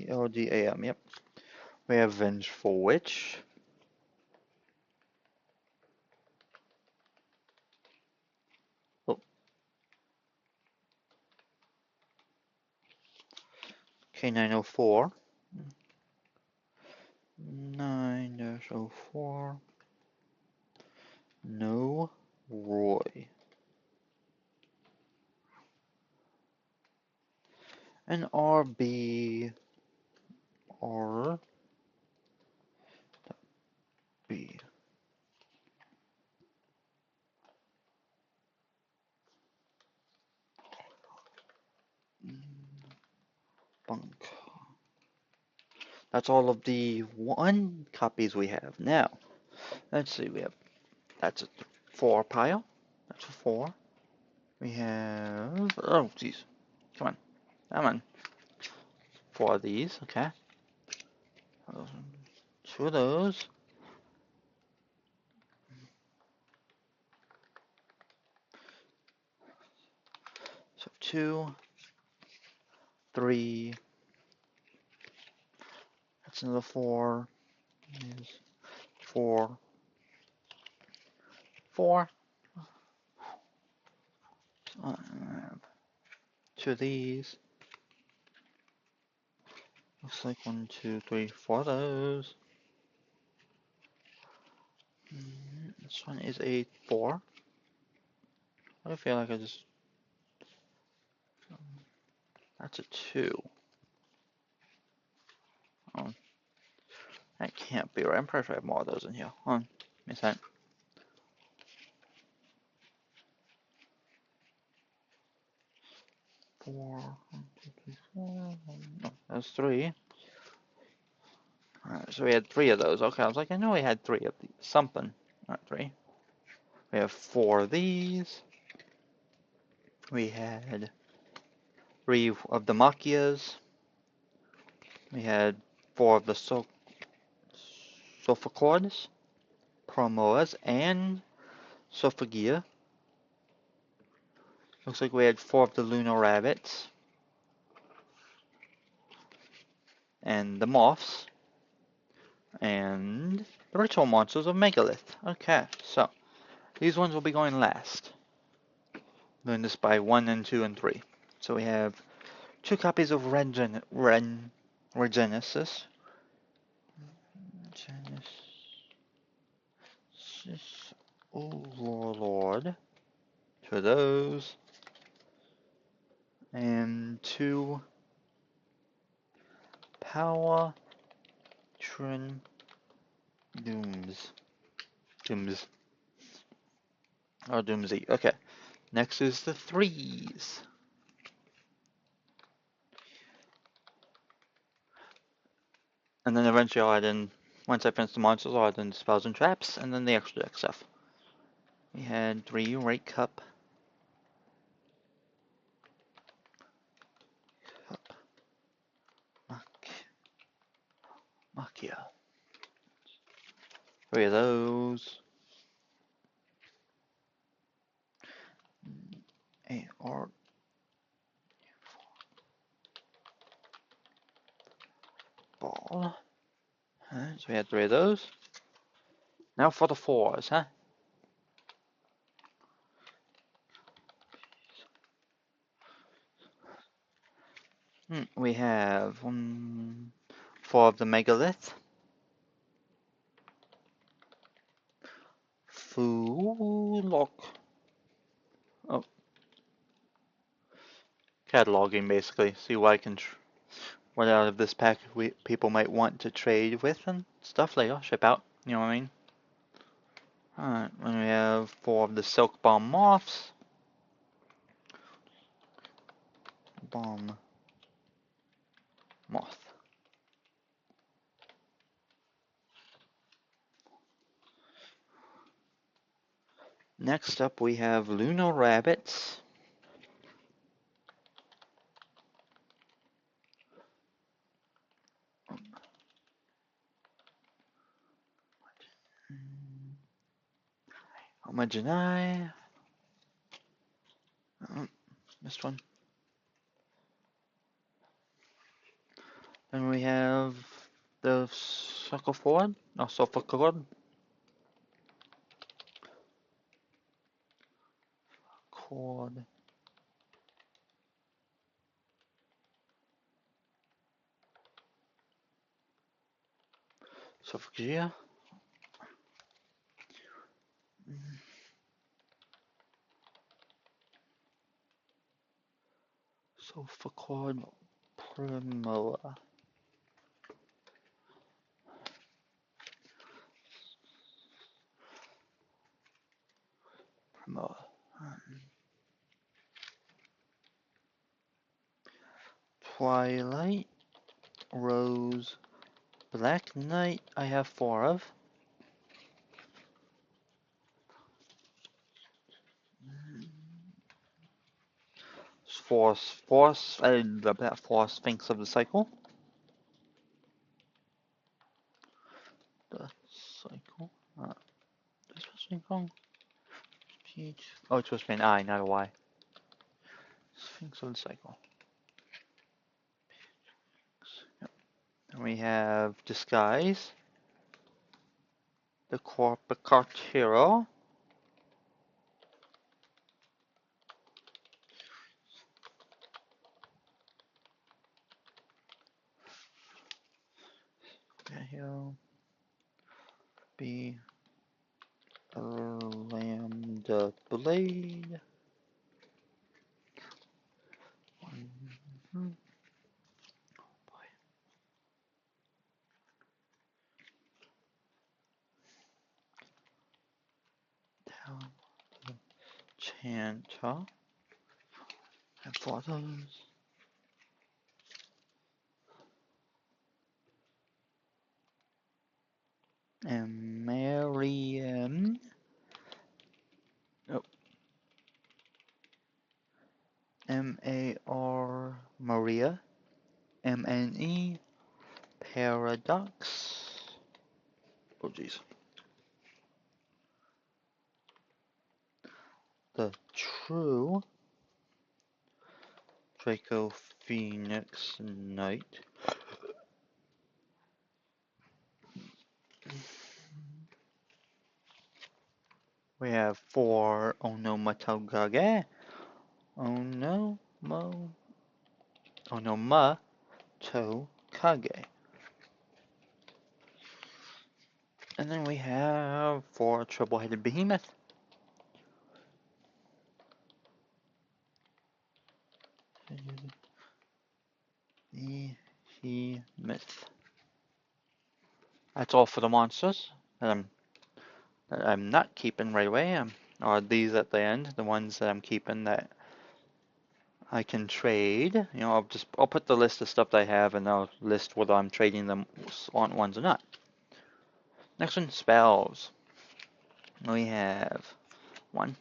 eldam, yep. We have Vengeful Witch. Oh. K904. 9-04. Noroui. And RB. Bunk. That's all of the one copies we have. Now, let's see, we have, that's a 4 pile. That's a 4. We have, oh, jeez. Come on. Come on. 4 of these, okay. 2 of those. So 2, 3. That's another 4. 4. 4. 2 of these. Looks like 1, 2, 3, 4 of those. This one is a 4. I feel like I just... That's a 2. Oh, that can't be right. I'm pretty sure I have more of those in here. Hold on. Give me a sec. 4. 1, 2, 3, 4. No, that's 3. Alright, so we had 3 of those. Okay, I was like, I know we had 3 of these. Something. Not 3. We have 4 of these. We had 3 of the Machias. We had 4 of the Sophocles, Promoas, and Sophagia. Looks like we had 4 of the Lunar Rabbits. And the Moths. And the Ritual Monsters of Megalith. Okay, so these ones will be going last. Doing this by 1 and 2 and 3. So we have 2 copies of Regenesis. Overlord. 2 of those. And 2 Patron Doomz. Oh, Doomsy. Okay. Next is the 3s. And then eventually I'll add in, once I finish the monsters, I'll add in spells and traps, and then the extra deck stuff. We had 3 Rate Cup. Machia. 3 of those. A-R. Ball. Alright, so we had 3 of those. Now for the 4s, huh? We have 4 of the Megalith. Lock. Oh. Cataloging, basically. See what I can, what out of this pack people might want to trade with and stuff later. Ship out. You know what I mean? Alright, and we have 4 of the Silk Bomb Moths. Bomb Moth. Next up we have Lunar Rabbits. Homogenai. Oh, missed one. Then we have the Sarcophod. No, Sophoclod. Cord. Sophagia. Sophoclod Primola. Primola. Twilight. Rose. Black Knight. I have 4 of. Four Sphinx of the Cycle. The Cycle. This supposed to be wrong. Peach. Oh, it's supposed to be an I, not a Y. Sphinx of the Cycle. Yep. And we have Disguise. The Corporate Hero. Hero. Be a Lambda Blade. Down. Chanta. 4 of those. And Mariam. Oh. M-A-R Maria. M-N-E Paradox. Oh jeez. The true Draco Phoenix Knight. We have 4 Onomatogage. Onomatokage. And then we have 4 triple-headed behemoth. Behemoth. That's all for the monsters that I'm not keeping right away. Or these at the end, the ones that I'm keeping that I can trade. You know, I'll put the list of stuff that I have and I'll list whether I'm trading them on ones or not. Next one, spells. We have one.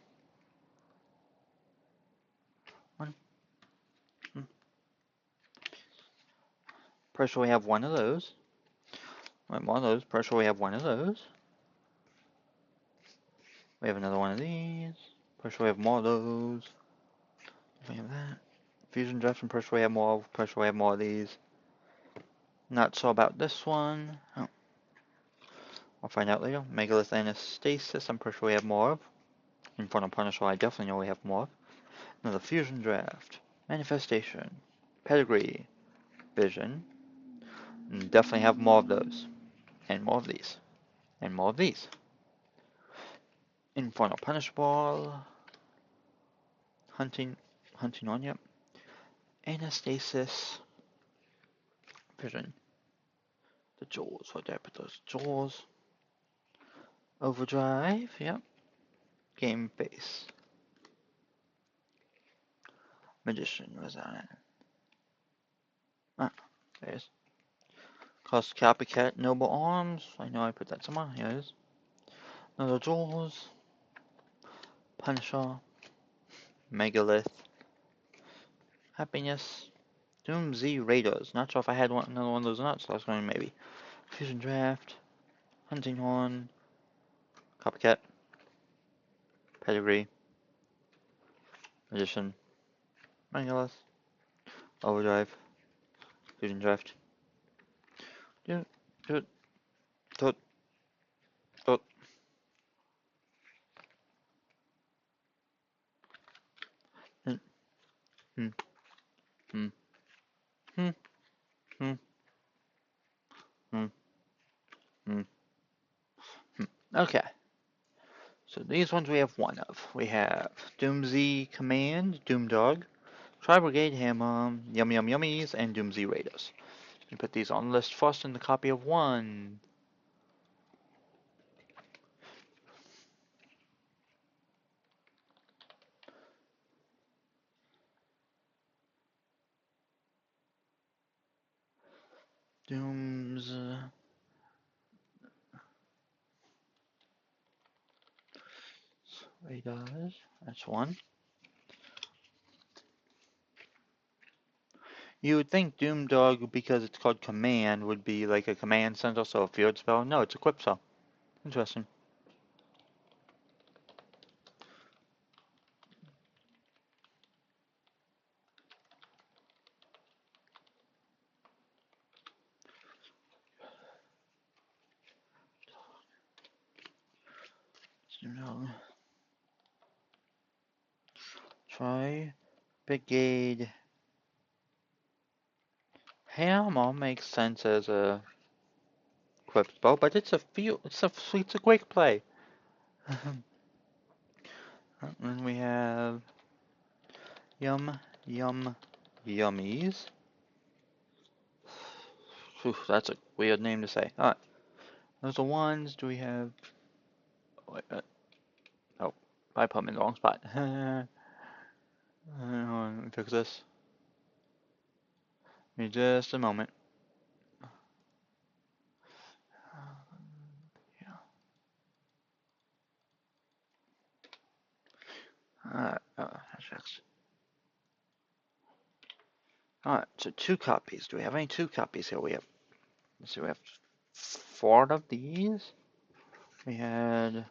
Pretty sure we have one of those. Right, one of those. Pretty sure we have one of those. We have another one of these. Pretty sure we have more of those. We have that. Fusion Draft, I'm pretty sure we have more of. Pretty sure we have more of these. Not sure about this one. Oh. I'll find out later. Megalith Anastasis, I'm pretty sure we have more of. Infernal Punisher, I definitely know we have more of. Another Fusion Draft. Manifestation. Pedigree. Vision. And definitely have more of those. And more of these. And more of these. Infernal Punish Ball. Hunting on, yep. Anastasis. Vision. The Jaws, what did I put those? Jaws. Overdrive, yep. Game Face. Magician, where's that at? Ah, there it is. Cost Copycat, Noble Arms. I know I put that somewhere. Here it is. Another Jaws. Punisher. Megalith. Happiness. Doomz Raiders. Not sure if I had another one of those or not, so I was going maybe. Fusion Draft. Hunting Horn. Copycat. Pedigree. Magician. Megalith. Overdrive. Fusion Draft. Dot. Dot. Dot. Hmm. Hmm. Hmm. Hmm. Hmm. Hmm. Hmm. Okay. So these ones we have one of. We have Doomz Command, doomDurg, tri-Brigade Hammer, Yum Yum Yummies, and Doomz Raiders. You put these on the list first in the copy of 1. Doomz Raiders. That's 1. You would think doomDurg, because it's called Command, would be like a command center, so a field spell. No, it's a equip spell. Interesting. Tri-Brigade Hammer makes sense as a equip spell, but it's a quick play. And we have Yum Yum Yummies. Whew, that's a weird name to say. Alright. Those are ones. Do we have... Wait, oh, I put them in the wrong spot. Hold on, let me fix this. Give me just a moment. Alright, that's fixed. Alright, so 2 copies. Do we have any 2 copies here? Let's see, we have 4 of these. We had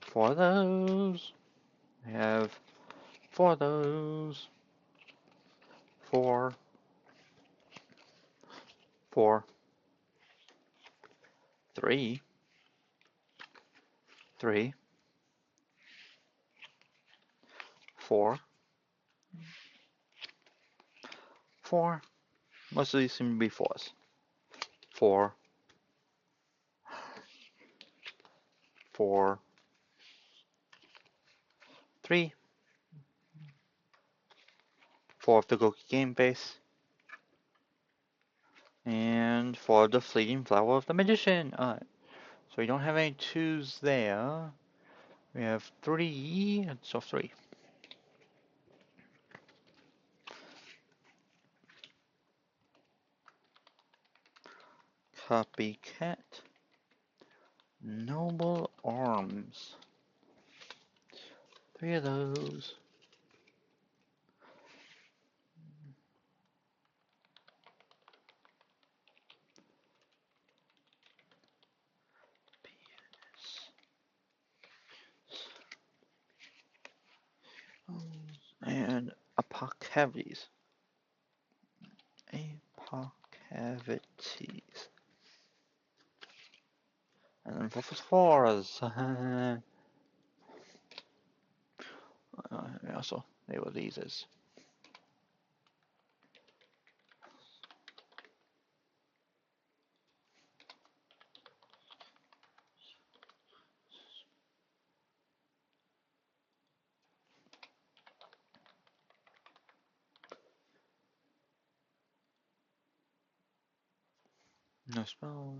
4 of those. We have 4 of those. 4. 4. 3. 3. 4. 4. Most of these seem to be 4s. 4. 4. 3. 4 of the Gouki game base. And 4 of the Fleeting Flower of the Magician. Alright. So we don't have any 2s there. We have 3. So 3. Copycat. Noble Arms. 3 of those. And Apocavities. Apocavities. And then fours. Also, they were these as. No spells.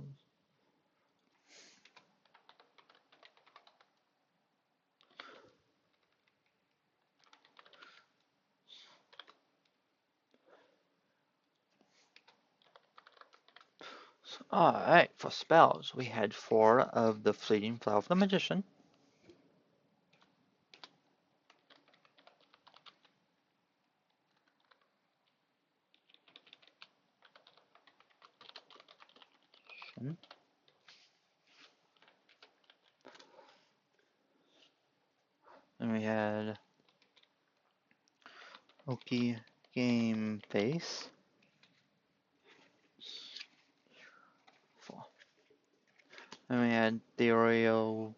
Alright, for spells, we had 4 of the Fleeting Flower of the Magician. And we had Oki Game Face. 4. And we had Theoriolize.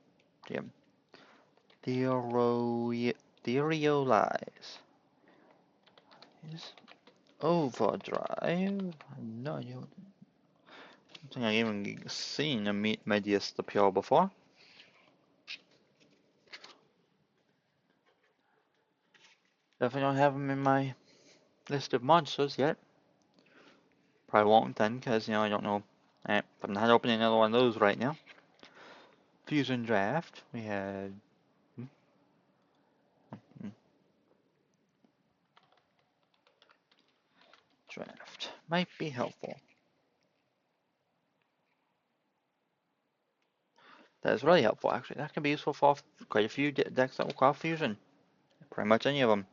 Is Overdrive? No idea. I don't think I've even seen a Medius the Pure before. Definitely don't have them in my list of monsters yet. Probably won't then, because, I don't know. I'm not opening another one of those right now. Fusion Draft. We had. Draft. Might be helpful. That is really helpful, actually. That can be useful for quite a few decks that will call Fusion. Pretty much any of them.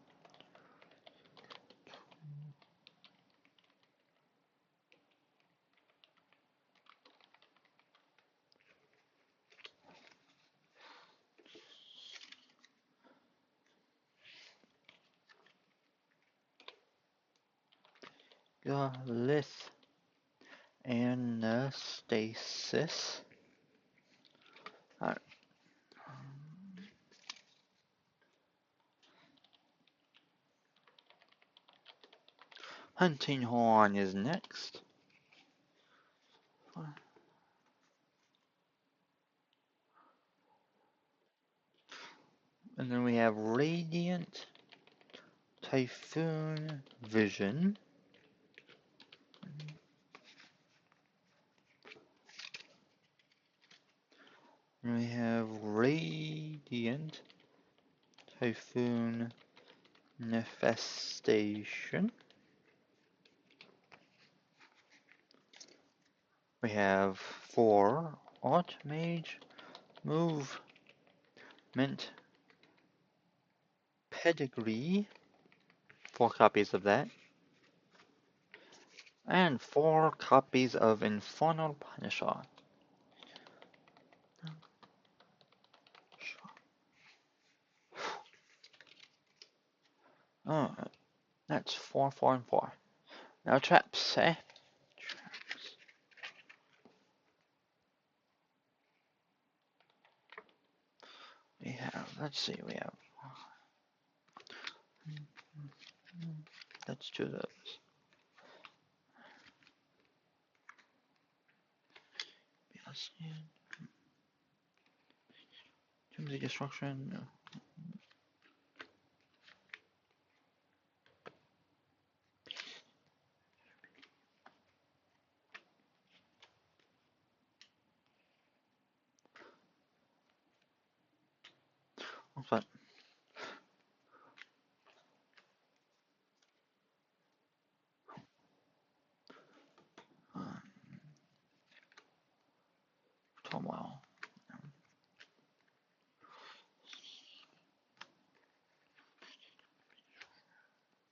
Lith Anastasis. Alright. Hunting Horn is next. And then we have Radiant Typhoon Vision. And we have Radiant Typhoon Infestation. We have 4 Art Mage, Movement, Pedigree, 4 copies of that, and 4 copies of Infernal Punisher. Oh, that's 4, 4, and 4. Now traps, eh? Traps. We have, let's see, we have, let's do those. Doom's Destruction, no. What's that? Turmoil.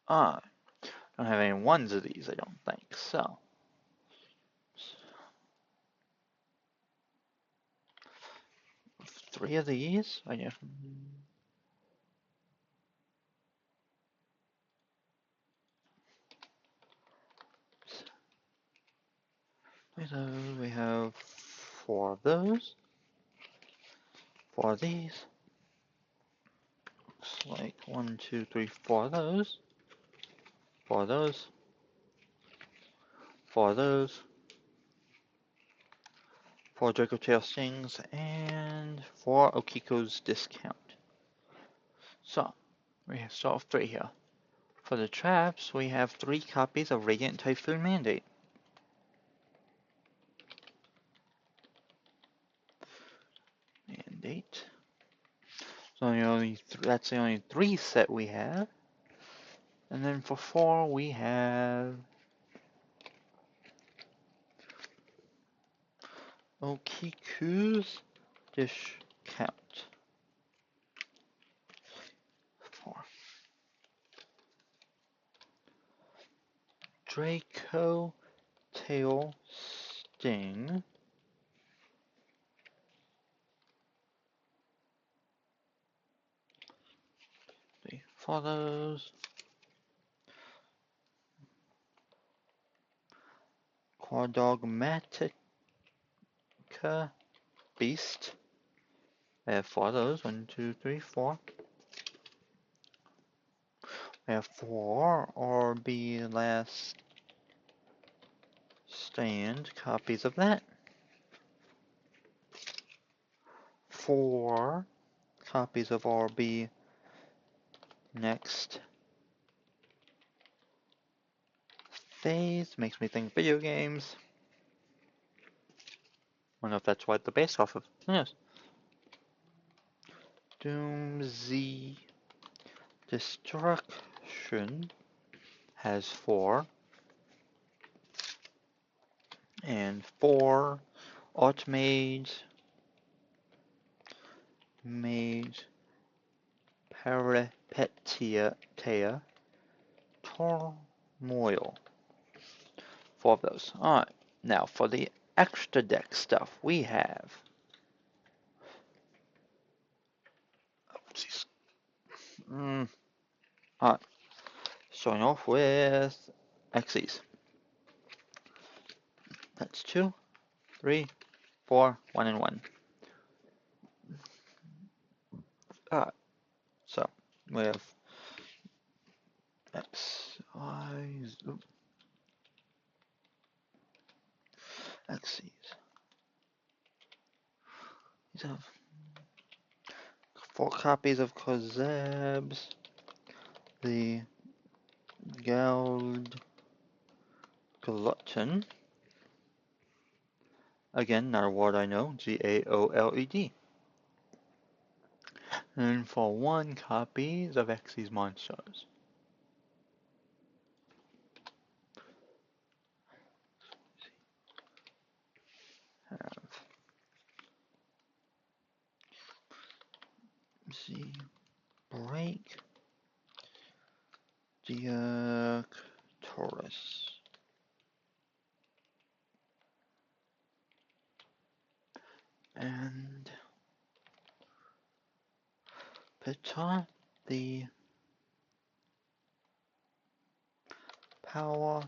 I don't have any ones of these, I don't think, so. 3 of these, I guess. We have 4 of those. 4 of these. Looks like 1, 2, 3, 4 of those. 4 of those. 4 of those. 4 Draco Tail Stings, and 4 Okiko's Discount. So, we have start with 3 here. For the traps, we have 3 copies of Radiant Typhoon Mandate. So that's the only 3 set we have. And then for 4 we have Okiku's Discount. 4. Draco Tail Sting. 3 for those. Quadogmatica Beast. I have 4 of those. 1, 2, 3, 4. I have 4 RB Last Stand copies of that. 4 copies of RB Next Phase. Makes me think video games. I don't know if that's what the base off of. Yes. Doomz Destruction has 4. And 4 Art Mage Peripetia Turmoil. 4 of those. Alright, now for the extra deck stuff, we have. Oopsies. Alright, starting off with Xyz. That's 2, 3, 4, 1, and 1. Alright, so we have Xyz. These have 4 copies of Kozebs, the Gald Glutton. Again, not a word I know. Gaoled. And for 1 copies of Xyz Monsters. have, let's see, break, Diactorus, and Patron, the power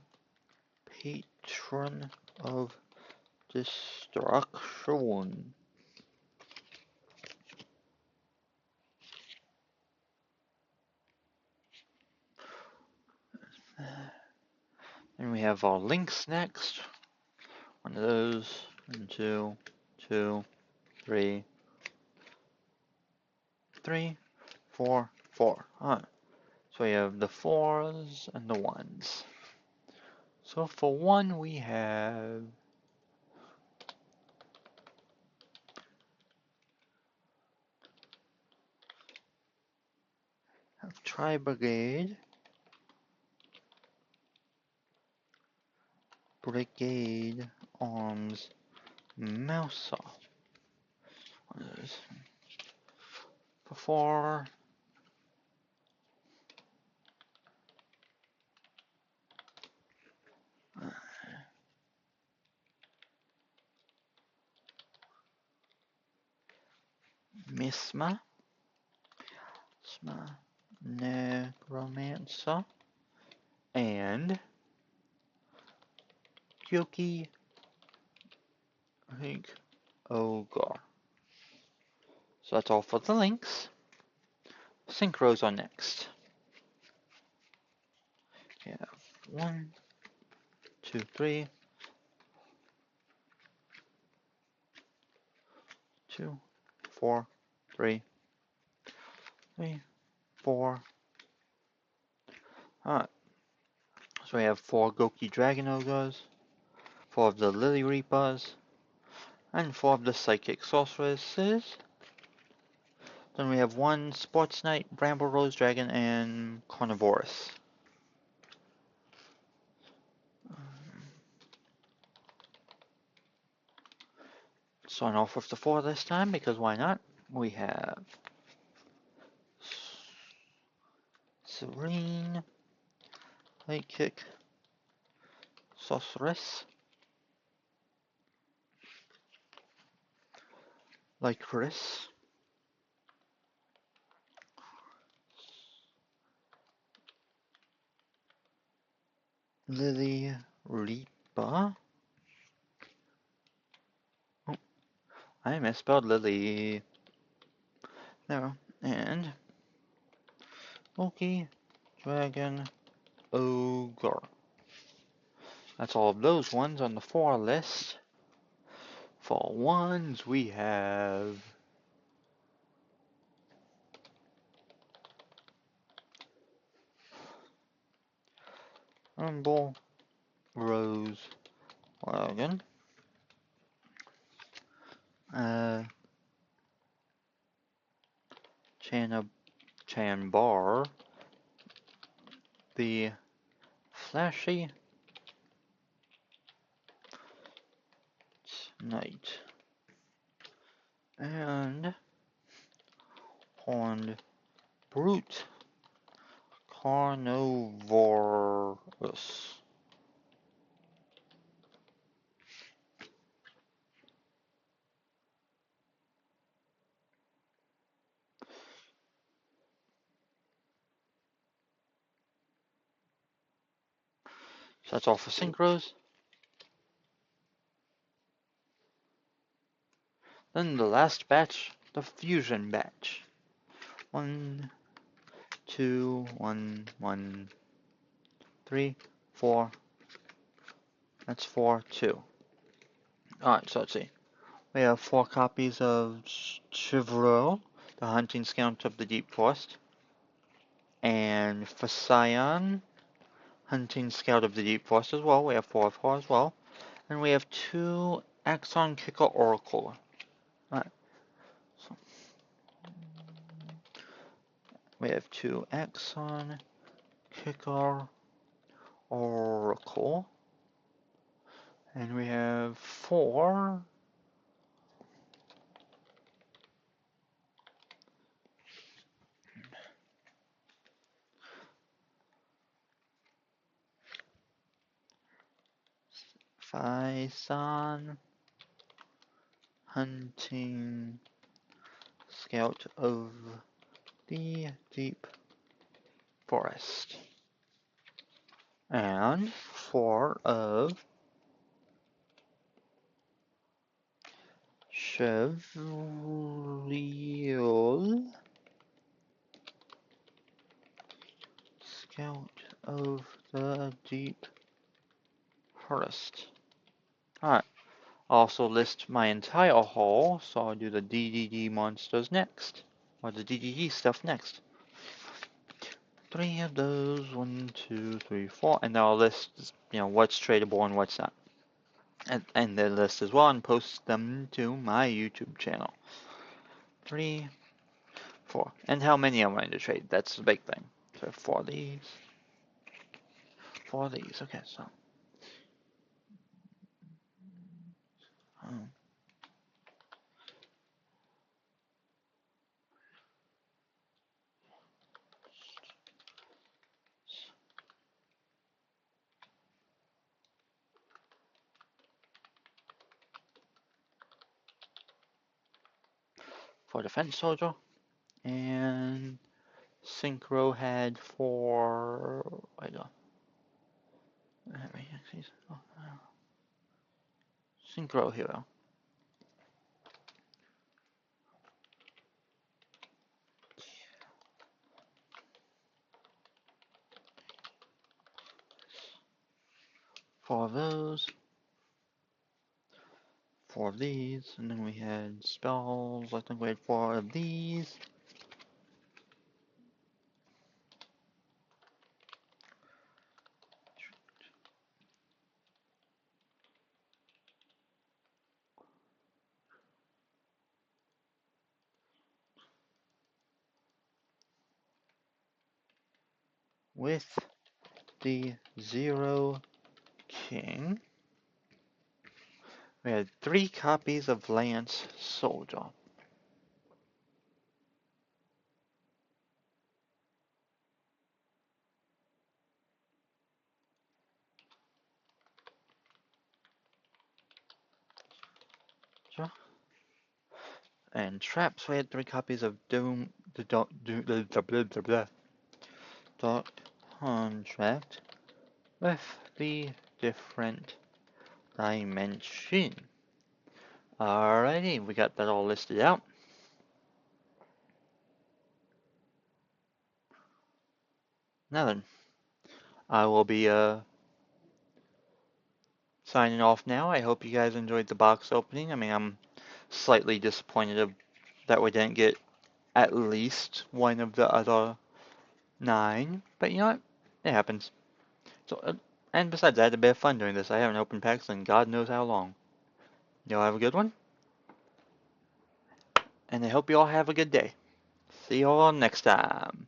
patron of destruction. And we have our links next. One of those, and two, 3, 4, 4. Alright. So we have the 4s and the 1s. So for 1 we have tri-Brigade, Brigade Arms Mouser. One of those. For 4, Misma, Necromancer, and gouki, I think, Ogre. So that's all for the links. Synchros are next. We have 1, 2, 3, 2, 4, 3, 4. Alright. So we have 4 Gouki Dragon Ogres, 4 of the Lily Reapers, and 4 of the Psychic Sorceresses. Then we have 1 Sportsknight, Bramble Rose Dragon, and Carnovorus. Starting off with the 4 this time, because why not? We have Serene, Psychic Sorceress, Chris, Lily Reaper. Oh, I misspelled Lily. No, and Gouki Dragon Ogre. That's all of those ones on the 4 list. For 1s, we have Bramble Rose Dragon, Chanbar, the Flashy Knight, and Horned Brute Carnovorus. So that's all for synchros. Then the last batch, the fusion batch. 1, 2, 1, 1, 3, 4. That's 4, 2. Alright, so let's see. We have 4 copies of Chivro, the Hunting Scout of the Deep Forest. And for Scion, Hunting Scout of the Deep Forest as well. We have 4 of her as well. And we have 2 Axon Kicker Oracle. Alright. So we have 2 Axon Kicker Oracle. And we have 4 Faison hunting scout of the deep forest. And 4 of Chevalier Scout of the Deep Forest. Alright, also list my entire haul, so I'll do the DDD monsters next. Or the DDD stuff next. 3 of those, 1, 2, 3, 4, and then I'll list, what's tradable and what's not. And the list as well, and post them to my YouTube channel. 3, 4. And how many I'm willing to trade, that's the big thing. So 4 of these. 4 of these, okay, so. For defense soldier. And synchro head for. Wait, synchro hero. Four of those. 4 of these, and then we had spells. I think we had 4 of these. With the Zero King, we had 3 copies of Lance Soldier. And traps, we had 3 copies of Dark Contract with the different dimension. Alrighty, we got that all listed out. Now then, I will be signing off now. I hope you guys enjoyed the box opening. I mean, I'm slightly disappointed that we didn't get at least one of the other 9, but you know what? It happens. So, and besides, I had a bit of fun doing this. I haven't opened packs in God knows how long. Y'all have a good one, and I hope you all have a good day. See you all next time.